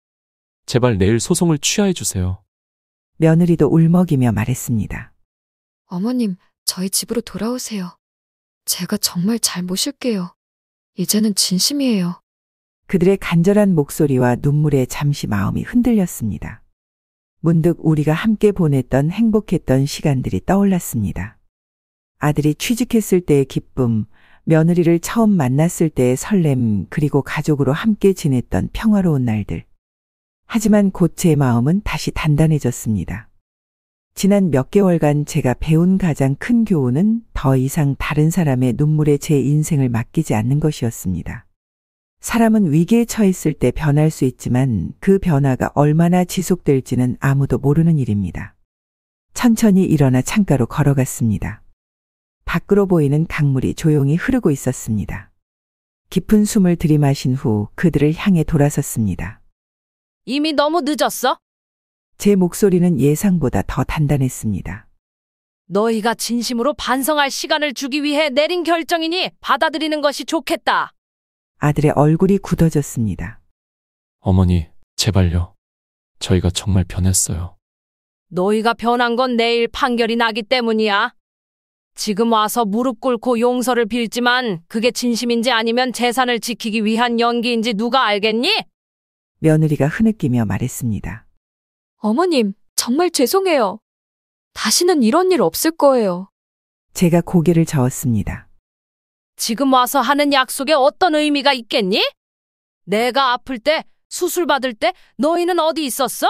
제발 내일 소송을 취하해 주세요. 며느리도 울먹이며 말했습니다. 어머님, 저희 집으로 돌아오세요. 제가 정말 잘 모실게요. 이제는 진심이에요. 그들의 간절한 목소리와 눈물에 잠시 마음이 흔들렸습니다. 문득 우리가 함께 보냈던 행복했던 시간들이 떠올랐습니다. 아들이 취직했을 때의 기쁨, 며느리를 처음 만났을 때의 설렘, 그리고 가족으로 함께 지냈던 평화로운 날들. 하지만 곧 제 마음은 다시 단단해졌습니다. 지난 몇 개월간 제가 배운 가장 큰 교훈은 더 이상 다른 사람의 눈물에 제 인생을 맡기지 않는 것이었습니다. 사람은 위기에 처했을 때 변할 수 있지만 그 변화가 얼마나 지속될지는 아무도 모르는 일입니다. 천천히 일어나 창가로 걸어갔습니다. 밖으로 보이는 강물이 조용히 흐르고 있었습니다. 깊은 숨을 들이마신 후 그들을 향해 돌아섰습니다. 이미 너무 늦었어? 제 목소리는 예상보다 더 단단했습니다. 너희가 진심으로 반성할 시간을 주기 위해 내린 결정이니 받아들이는 것이 좋겠다. 아들의 얼굴이 굳어졌습니다. 어머니, 제발요. 저희가 정말 변했어요. 너희가 변한 건 내일 판결이 나기 때문이야. 지금 와서 무릎 꿇고 용서를 빌지만 그게 진심인지 아니면 재산을 지키기 위한 연기인지 누가 알겠니? 며느리가 흐느끼며 말했습니다. 어머님, 정말 죄송해요. 다시는 이런 일 없을 거예요. 제가 고개를 저었습니다. 지금 와서 하는 약속에 어떤 의미가 있겠니? 내가 아플 때, 수술 받을 때 너희는 어디 있었어?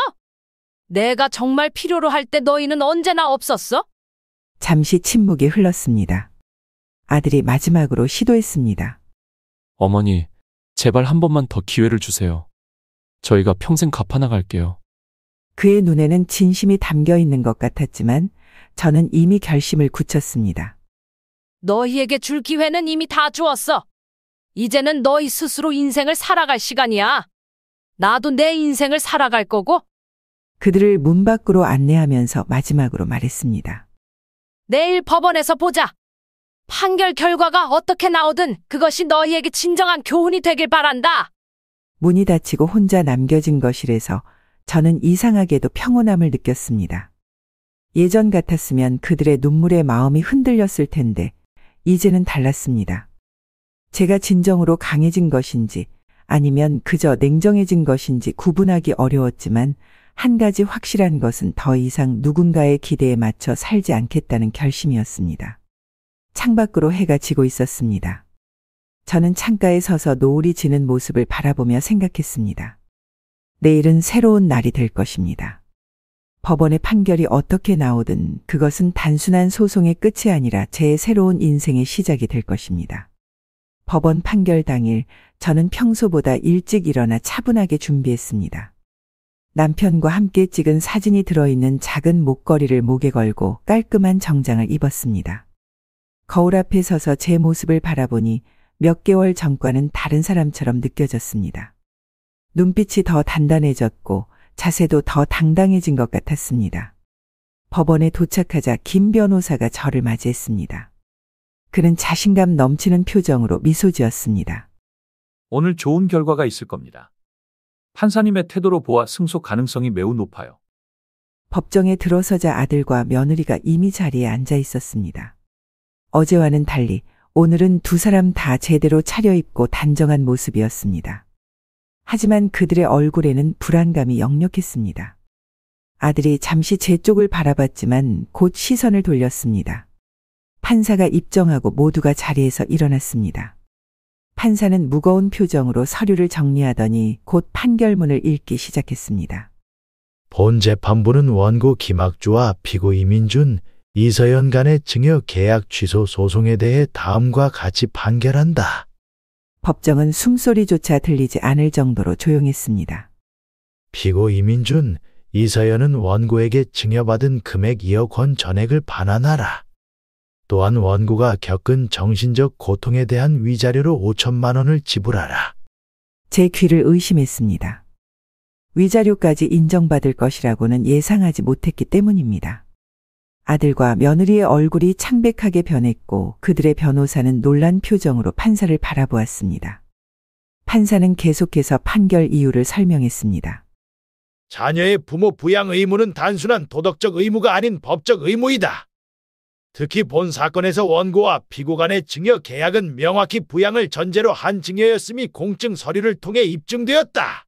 내가 정말 필요로 할 때 너희는 언제나 없었어? 잠시 침묵이 흘렀습니다. 아들이 마지막으로 시도했습니다. 어머니, 제발 한 번만 더 기회를 주세요. 저희가 평생 갚아나갈게요. 그의 눈에는 진심이 담겨 있는 것 같았지만 저는 이미 결심을 굳혔습니다. 너희에게 줄 기회는 이미 다 주었어. 이제는 너희 스스로 인생을 살아갈 시간이야. 나도 내 인생을 살아갈 거고 그들을 문 밖으로 안내하면서 마지막으로 말했습니다. 내일 법원에서 보자. 판결 결과가 어떻게 나오든 그것이 너희에게 진정한 교훈이 되길 바란다. 문이 닫히고 혼자 남겨진 거실에서 저는 이상하게도 평온함을 느꼈습니다. 예전 같았으면 그들의 눈물에 마음이 흔들렸을 텐데 이제는 달랐습니다. 제가 진정으로 강해진 것인지 아니면 그저 냉정해진 것인지 구분하기 어려웠지만 한 가지 확실한 것은 더 이상 누군가의 기대에 맞춰 살지 않겠다는 결심이었습니다. 창밖으로 해가 지고 있었습니다. 저는 창가에 서서 노을이 지는 모습을 바라보며 생각했습니다. 내일은 새로운 날이 될 것입니다. 법원의 판결이 어떻게 나오든 그것은 단순한 소송의 끝이 아니라 제 새로운 인생의 시작이 될 것입니다. 법원 판결 당일 저는 평소보다 일찍 일어나 차분하게 준비했습니다. 남편과 함께 찍은 사진이 들어있는 작은 목걸이를 목에 걸고 깔끔한 정장을 입었습니다. 거울 앞에 서서 제 모습을 바라보니 몇 개월 전과는 다른 사람처럼 느껴졌습니다. 눈빛이 더 단단해졌고 자세도 더 당당해진 것 같았습니다. 법원에 도착하자 김 변호사가 저를 맞이했습니다. 그는 자신감 넘치는 표정으로 미소 지었습니다. 오늘 좋은 결과가 있을 겁니다. 판사님의 태도로 보아 승소 가능성이 매우 높아요. 법정에 들어서자 아들과 며느리가 이미 자리에 앉아 있었습니다. 어제와는 달리 오늘은 두 사람 다 제대로 차려입고 단정한 모습이었습니다. 하지만 그들의 얼굴에는 불안감이 역력했습니다. 아들이 잠시 제 쪽을 바라봤지만 곧 시선을 돌렸습니다. 판사가 입정하고 모두가 자리에서 일어났습니다. 판사는 무거운 표정으로 서류를 정리하더니 곧 판결문을 읽기 시작했습니다. 본 재판부는 원고 김학주와 피고 이민준, 이서연 간의 증여 계약 취소 소송에 대해 다음과 같이 판결한다. 법정은 숨소리조차 들리지 않을 정도로 조용했습니다. 피고 이민준, 이서연은 원고에게 증여받은 금액 2억 원 전액을 반환하라. 또한 원고가 겪은 정신적 고통에 대한 위자료로 5천만 원을 지불하라. 제 귀를 의심했습니다. 위자료까지 인정받을 것이라고는 예상하지 못했기 때문입니다. 아들과 며느리의 얼굴이 창백하게 변했고 그들의 변호사는 놀란 표정으로 판사를 바라보았습니다. 판사는 계속해서 판결 이유를 설명했습니다. 자녀의 부모 부양 의무는 단순한 도덕적 의무가 아닌 법적 의무이다. 특히 본 사건에서 원고와 피고 간의 증여 계약은 명확히 부양을 전제로 한 증여였음이 공증 서류를 통해 입증되었다.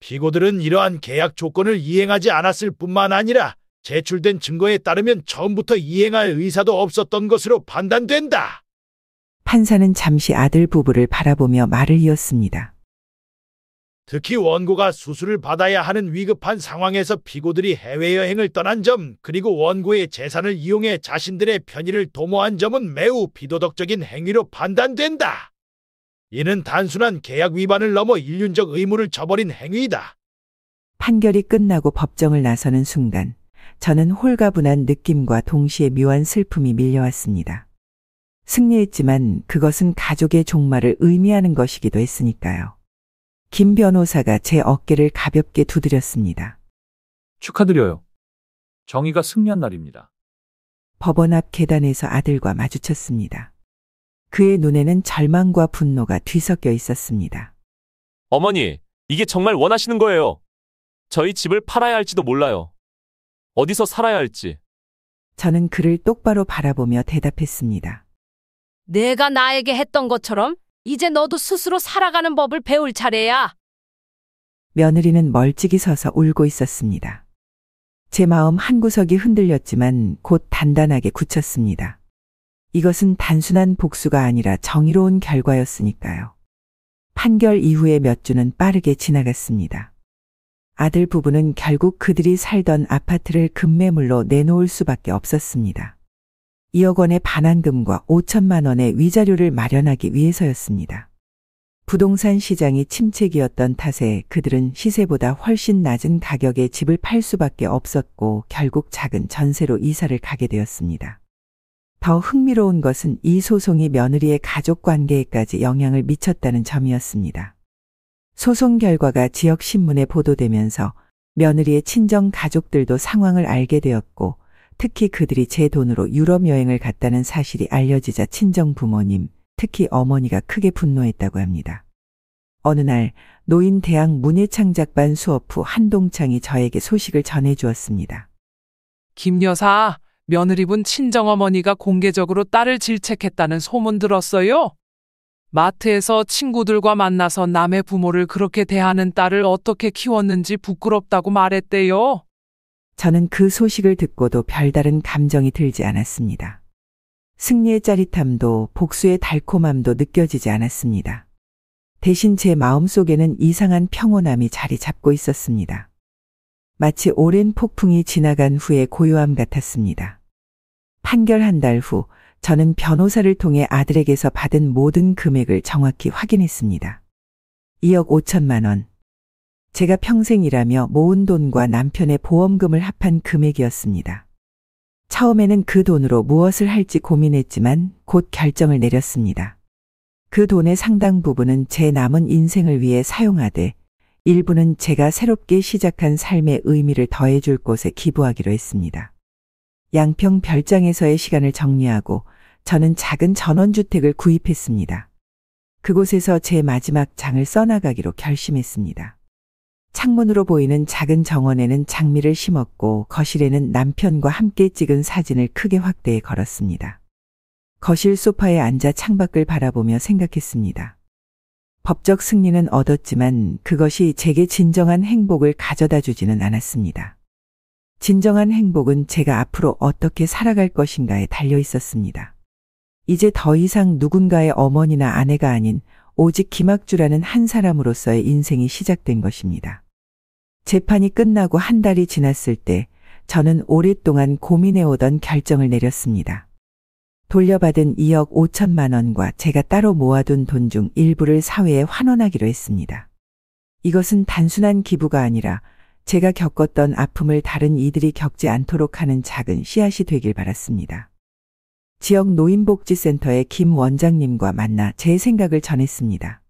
피고들은 이러한 계약 조건을 이행하지 않았을 뿐만 아니라 제출된 증거에 따르면 처음부터 이행할 의사도 없었던 것으로 판단된다. 판사는 잠시 아들 부부를 바라보며 말을 이었습니다. 특히 원고가 수술을 받아야 하는 위급한 상황에서 피고들이 해외여행을 떠난 점, 그리고 원고의 재산을 이용해 자신들의 편의를 도모한 점은 매우 비도덕적인 행위로 판단된다. 이는 단순한 계약 위반을 넘어 인륜적 의무를 저버린 행위이다. 판결이 끝나고 법정을 나서는 순간 저는 홀가분한 느낌과 동시에 묘한 슬픔이 밀려왔습니다. 승리했지만 그것은 가족의 종말을 의미하는 것이기도 했으니까요. 김 변호사가 제 어깨를 가볍게 두드렸습니다. 축하드려요. 정의가 승리한 날입니다. 법원 앞 계단에서 아들과 마주쳤습니다. 그의 눈에는 절망과 분노가 뒤섞여 있었습니다. 어머니, 이게 정말 원하시는 거예요. 저희 집을 팔아야 할지도 몰라요. 어디서 살아야 할지. 저는 그를 똑바로 바라보며 대답했습니다. 내가 나에게 했던 것처럼 이제 너도 스스로 살아가는 법을 배울 차례야. 며느리는 멀찍이 서서 울고 있었습니다. 제 마음 한구석이 흔들렸지만 곧 단단하게 굳혔습니다. 이것은 단순한 복수가 아니라 정의로운 결과였으니까요. 판결 이후에 몇 주는 빠르게 지나갔습니다. 아들 부부는 결국 그들이 살던 아파트를 급매물로 내놓을 수밖에 없었습니다. 2억 원의 반환금과 5천만 원의 위자료를 마련하기 위해서였습니다. 부동산 시장이 침체기였던 탓에 그들은 시세보다 훨씬 낮은 가격에 집을 팔 수밖에 없었고 결국 작은 전세로 이사를 가게 되었습니다. 더 흥미로운 것은 이 소송이 며느리의 가족 관계에까지 영향을 미쳤다는 점이었습니다. 소송 결과가 지역 신문에 보도되면서 며느리의 친정 가족들도 상황을 알게 되었고, 특히 그들이 제 돈으로 유럽 여행을 갔다는 사실이 알려지자 친정 부모님, 특히 어머니가 크게 분노했다고 합니다. 어느 날 노인 대학 문예창작반 수업 후 한동창이 저에게 소식을 전해주었습니다. 김 여사, 며느리분 친정어머니가 공개적으로 딸을 질책했다는 소문 들었어요? 마트에서 친구들과 만나서 남의 부모를 그렇게 대하는 딸을 어떻게 키웠는지 부끄럽다고 말했대요. 저는 그 소식을 듣고도 별다른 감정이 들지 않았습니다. 승리의 짜릿함도 복수의 달콤함도 느껴지지 않았습니다. 대신 제 마음속에는 이상한 평온함이 자리 잡고 있었습니다. 마치 오랜 폭풍이 지나간 후의 고요함 같았습니다. 판결 한 달 후 저는 변호사를 통해 아들에게서 받은 모든 금액을 정확히 확인했습니다. 2억 5천만 원. 제가 평생 일하며 모은 돈과 남편의 보험금을 합한 금액이었습니다. 처음에는 그 돈으로 무엇을 할지 고민했지만 곧 결정을 내렸습니다. 그 돈의 상당 부분은 제 남은 인생을 위해 사용하되 일부는 제가 새롭게 시작한 삶의 의미를 더해줄 곳에 기부하기로 했습니다. 양평 별장에서의 시간을 정리하고 저는 작은 전원주택을 구입했습니다. 그곳에서 제 마지막 장을 써나가기로 결심했습니다. 창문으로 보이는 작은 정원에는 장미를 심었고 거실에는 남편과 함께 찍은 사진을 크게 확대해 걸었습니다. 거실 소파에 앉아 창밖을 바라보며 생각했습니다. 법적 승리는 얻었지만 그것이 제게 진정한 행복을 가져다 주지는 않았습니다. 진정한 행복은 제가 앞으로 어떻게 살아갈 것인가에 달려 있었습니다. 이제 더 이상 누군가의 어머니나 아내가 아닌 오직 김학주라는 한 사람으로서의 인생이 시작된 것입니다. 재판이 끝나고 한 달이 지났을 때 저는 오랫동안 고민해오던 결정을 내렸습니다. 돌려받은 2억 5천만 원과 제가 따로 모아둔 돈 중 일부를 사회에 환원하기로 했습니다. 이것은 단순한 기부가 아니라 제가 겪었던 아픔을 다른 이들이 겪지 않도록 하는 작은 씨앗이 되길 바랐습니다. 지역 노인복지센터의 김 원장님과 만나 제 생각을 전했습니다.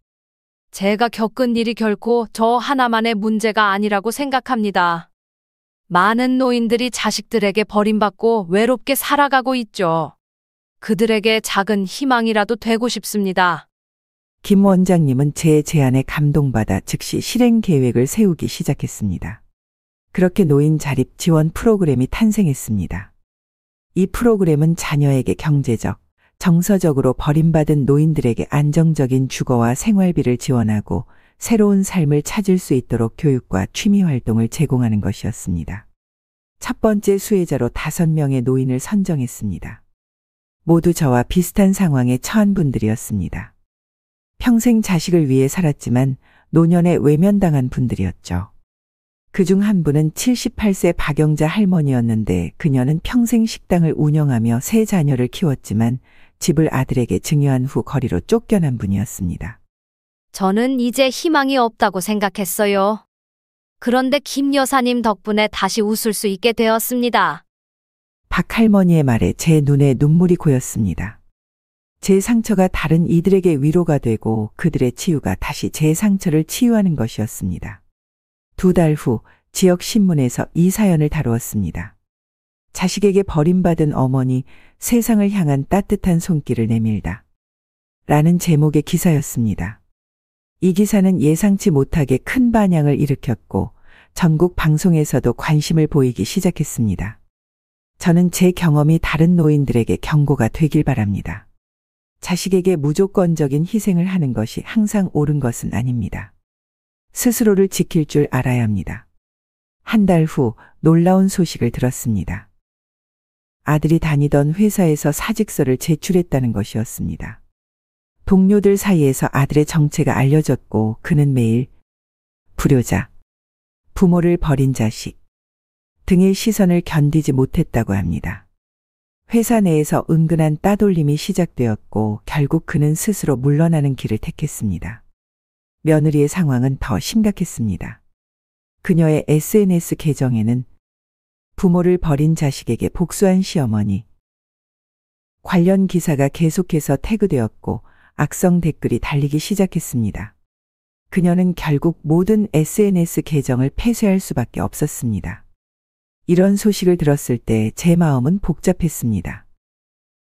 제가 겪은 일이 결코 저 하나만의 문제가 아니라고 생각합니다. 많은 노인들이 자식들에게 버림받고 외롭게 살아가고 있죠. 그들에게 작은 희망이라도 되고 싶습니다. 김 원장님은 제 제안에 감동받아 즉시 실행 계획을 세우기 시작했습니다. 그렇게 노인 자립 지원 프로그램이 탄생했습니다. 이 프로그램은 자녀에게 경제적, 정서적으로 버림받은 노인들에게 안정적인 주거와 생활비를 지원하고 새로운 삶을 찾을 수 있도록 교육과 취미 활동을 제공하는 것이었습니다. 첫 번째 수혜자로 5명의 노인을 선정했습니다. 모두 저와 비슷한 상황에 처한 분들이었습니다. 평생 자식을 위해 살았지만 노년에 외면당한 분들이었죠. 그중 한 분은 78세 박영자 할머니였는데 그녀는 평생 식당을 운영하며 3 자녀를 키웠지만 집을 아들에게 증여한 후 거리로 쫓겨난 분이었습니다. 저는 이제 희망이 없다고 생각했어요. 그런데 김 여사님 덕분에 다시 웃을 수 있게 되었습니다. 박 할머니의 말에 제 눈에 눈물이 고였습니다. 제 상처가 다른 이들에게 위로가 되고 그들의 치유가 다시 제 상처를 치유하는 것이었습니다. 2달 후 지역 신문에서 이 사연을 다루었습니다. 자식에게 버림받은 어머니, 세상을 향한 따뜻한 손길을 내밀다. 라는 제목의 기사였습니다. 이 기사는 예상치 못하게 큰 반향을 일으켰고 전국 방송에서도 관심을 보이기 시작했습니다. 저는 제 경험이 다른 노인들에게 경고가 되길 바랍니다. 자식에게 무조건적인 희생을 하는 것이 항상 옳은 것은 아닙니다. 스스로를 지킬 줄 알아야 합니다. 한 달 후 놀라운 소식을 들었습니다. 아들이 다니던 회사에서 사직서를 제출했다는 것이었습니다. 동료들 사이에서 아들의 정체가 알려졌고 그는 매일 불효자, 부모를 버린 자식 등의 시선을 견디지 못했다고 합니다. 회사 내에서 은근한 따돌림이 시작되었고 결국 그는 스스로 물러나는 길을 택했습니다. 며느리의 상황은 더 심각했습니다. 그녀의 SNS 계정에는 부모를 버린 자식에게 복수한 시어머니 관련 기사가 계속해서 태그되었고 악성 댓글이 달리기 시작했습니다. 그녀는 결국 모든 SNS 계정을 폐쇄할 수밖에 없었습니다. 이런 소식을 들었을 때 제 마음은 복잡했습니다.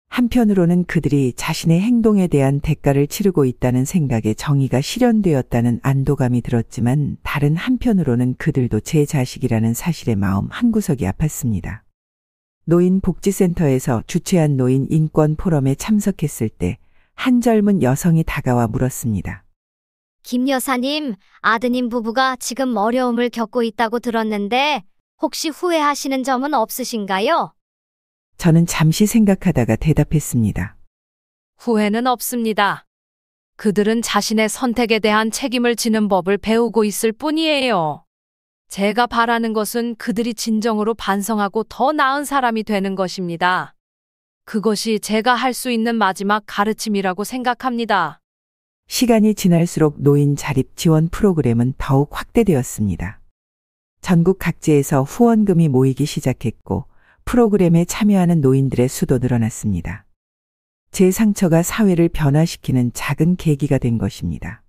한편으로는 그들이 자신의 행동에 대한 대가를 치르고 있다는 생각에 정의가 실현되었다는 안도감이 들었지만 다른 한편으로는 그들도 제 자식이라는 사실에 마음 한구석이 아팠습니다. 노인복지센터에서 주최한 노인 인권 포럼에 참석했을 때 한 젊은 여성이 다가와 물었습니다. 김 여사님, 아드님 부부가 지금 어려움을 겪고 있다고 들었는데 혹시 후회하시는 점은 없으신가요? 저는 잠시 생각하다가 대답했습니다. 후회는 없습니다. 그들은 자신의 선택에 대한 책임을 지는 법을 배우고 있을 뿐이에요. 제가 바라는 것은 그들이 진정으로 반성하고 더 나은 사람이 되는 것입니다. 그것이 제가 할 수 있는 마지막 가르침이라고 생각합니다. 시간이 지날수록 노인 자립 지원 프로그램은 더욱 확대되었습니다. 전국 각지에서 후원금이 모이기 시작했고 프로그램에 참여하는 노인들의 수도 늘어났습니다. 제 상처가 사회를 변화시키는 작은 계기가 된 것입니다.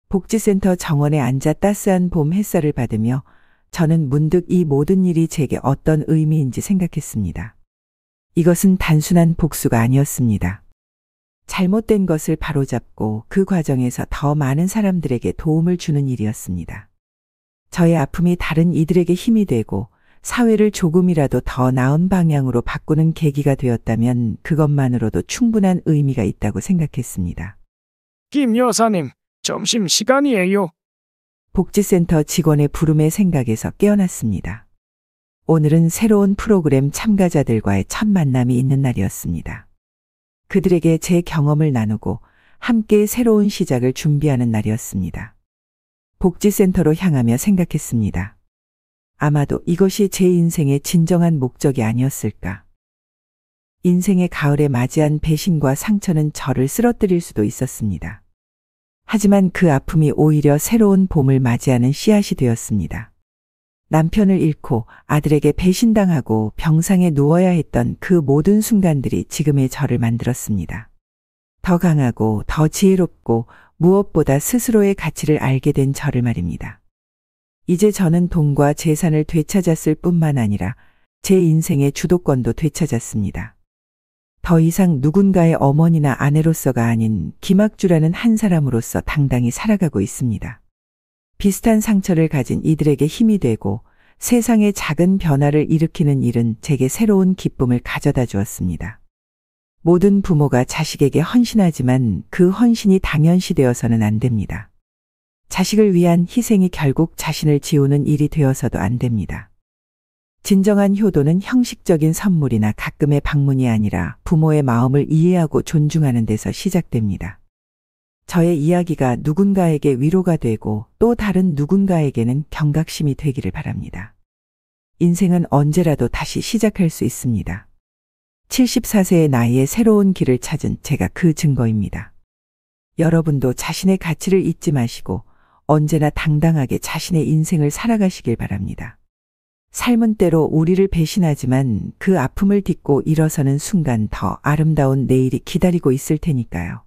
복지센터 정원에 앉아 따스한 봄 햇살을 받으며 저는 문득 이 모든 일이 제게 어떤 의미인지 생각했습니다. 이것은 단순한 복수가 아니었습니다. 잘못된 것을 바로잡고 그 과정에서 더 많은 사람들에게 도움을 주는 일이었습니다. 저의 아픔이 다른 이들에게 힘이 되고 사회를 조금이라도 더 나은 방향으로 바꾸는 계기가 되었다면 그것만으로도 충분한 의미가 있다고 생각했습니다. 김 여사님, 점심시간이에요. 복지센터 직원의 부름의 생각에서 깨어났습니다. 오늘은 새로운 프로그램 참가자들과의 첫 만남이 있는 날이었습니다. 그들에게 제 경험을 나누고 함께 새로운 시작을 준비하는 날이었습니다. 복지센터로 향하며 생각했습니다. 아마도 이것이 제 인생의 진정한 목적이 아니었을까. 인생의 가을에 맞이한 배신과 상처는 저를 쓰러뜨릴 수도 있었습니다. 하지만 그 아픔이 오히려 새로운 봄을 맞이하는 씨앗이 되었습니다. 남편을 잃고 아들에게 배신당하고 병상에 누워야 했던 그 모든 순간들이 지금의 저를 만들었습니다. 더 강하고 더 지혜롭고 무엇보다 스스로의 가치를 알게 된 저를 말입니다. 이제 저는 돈과 재산을 되찾았을 뿐만 아니라 제 인생의 주도권도 되찾았습니다. 더 이상 누군가의 어머니나 아내로서가 아닌 김학주라는 한 사람으로서 당당히 살아가고 있습니다. 비슷한 상처를 가진 이들에게 힘이 되고 세상의 작은 변화를 일으키는 일은 제게 새로운 기쁨을 가져다 주었습니다. 모든 부모가 자식에게 헌신하지만 그 헌신이 당연시되어서는 안 됩니다. 자식을 위한 희생이 결국 자신을 지우는 일이 되어서도 안 됩니다. 진정한 효도는 형식적인 선물이나 가끔의 방문이 아니라 부모의 마음을 이해하고 존중하는 데서 시작됩니다. 저의 이야기가 누군가에게 위로가 되고 또 다른 누군가에게는 경각심이 되기를 바랍니다. 인생은 언제라도 다시 시작할 수 있습니다. 74세의 나이에 새로운 길을 찾은 제가 그 증거입니다. 여러분도 자신의 가치를 잊지 마시고 언제나 당당하게 자신의 인생을 살아가시길 바랍니다. 삶은 때로 우리를 배신하지만 그 아픔을 딛고 일어서는 순간 더 아름다운 내일이 기다리고 있을 테니까요.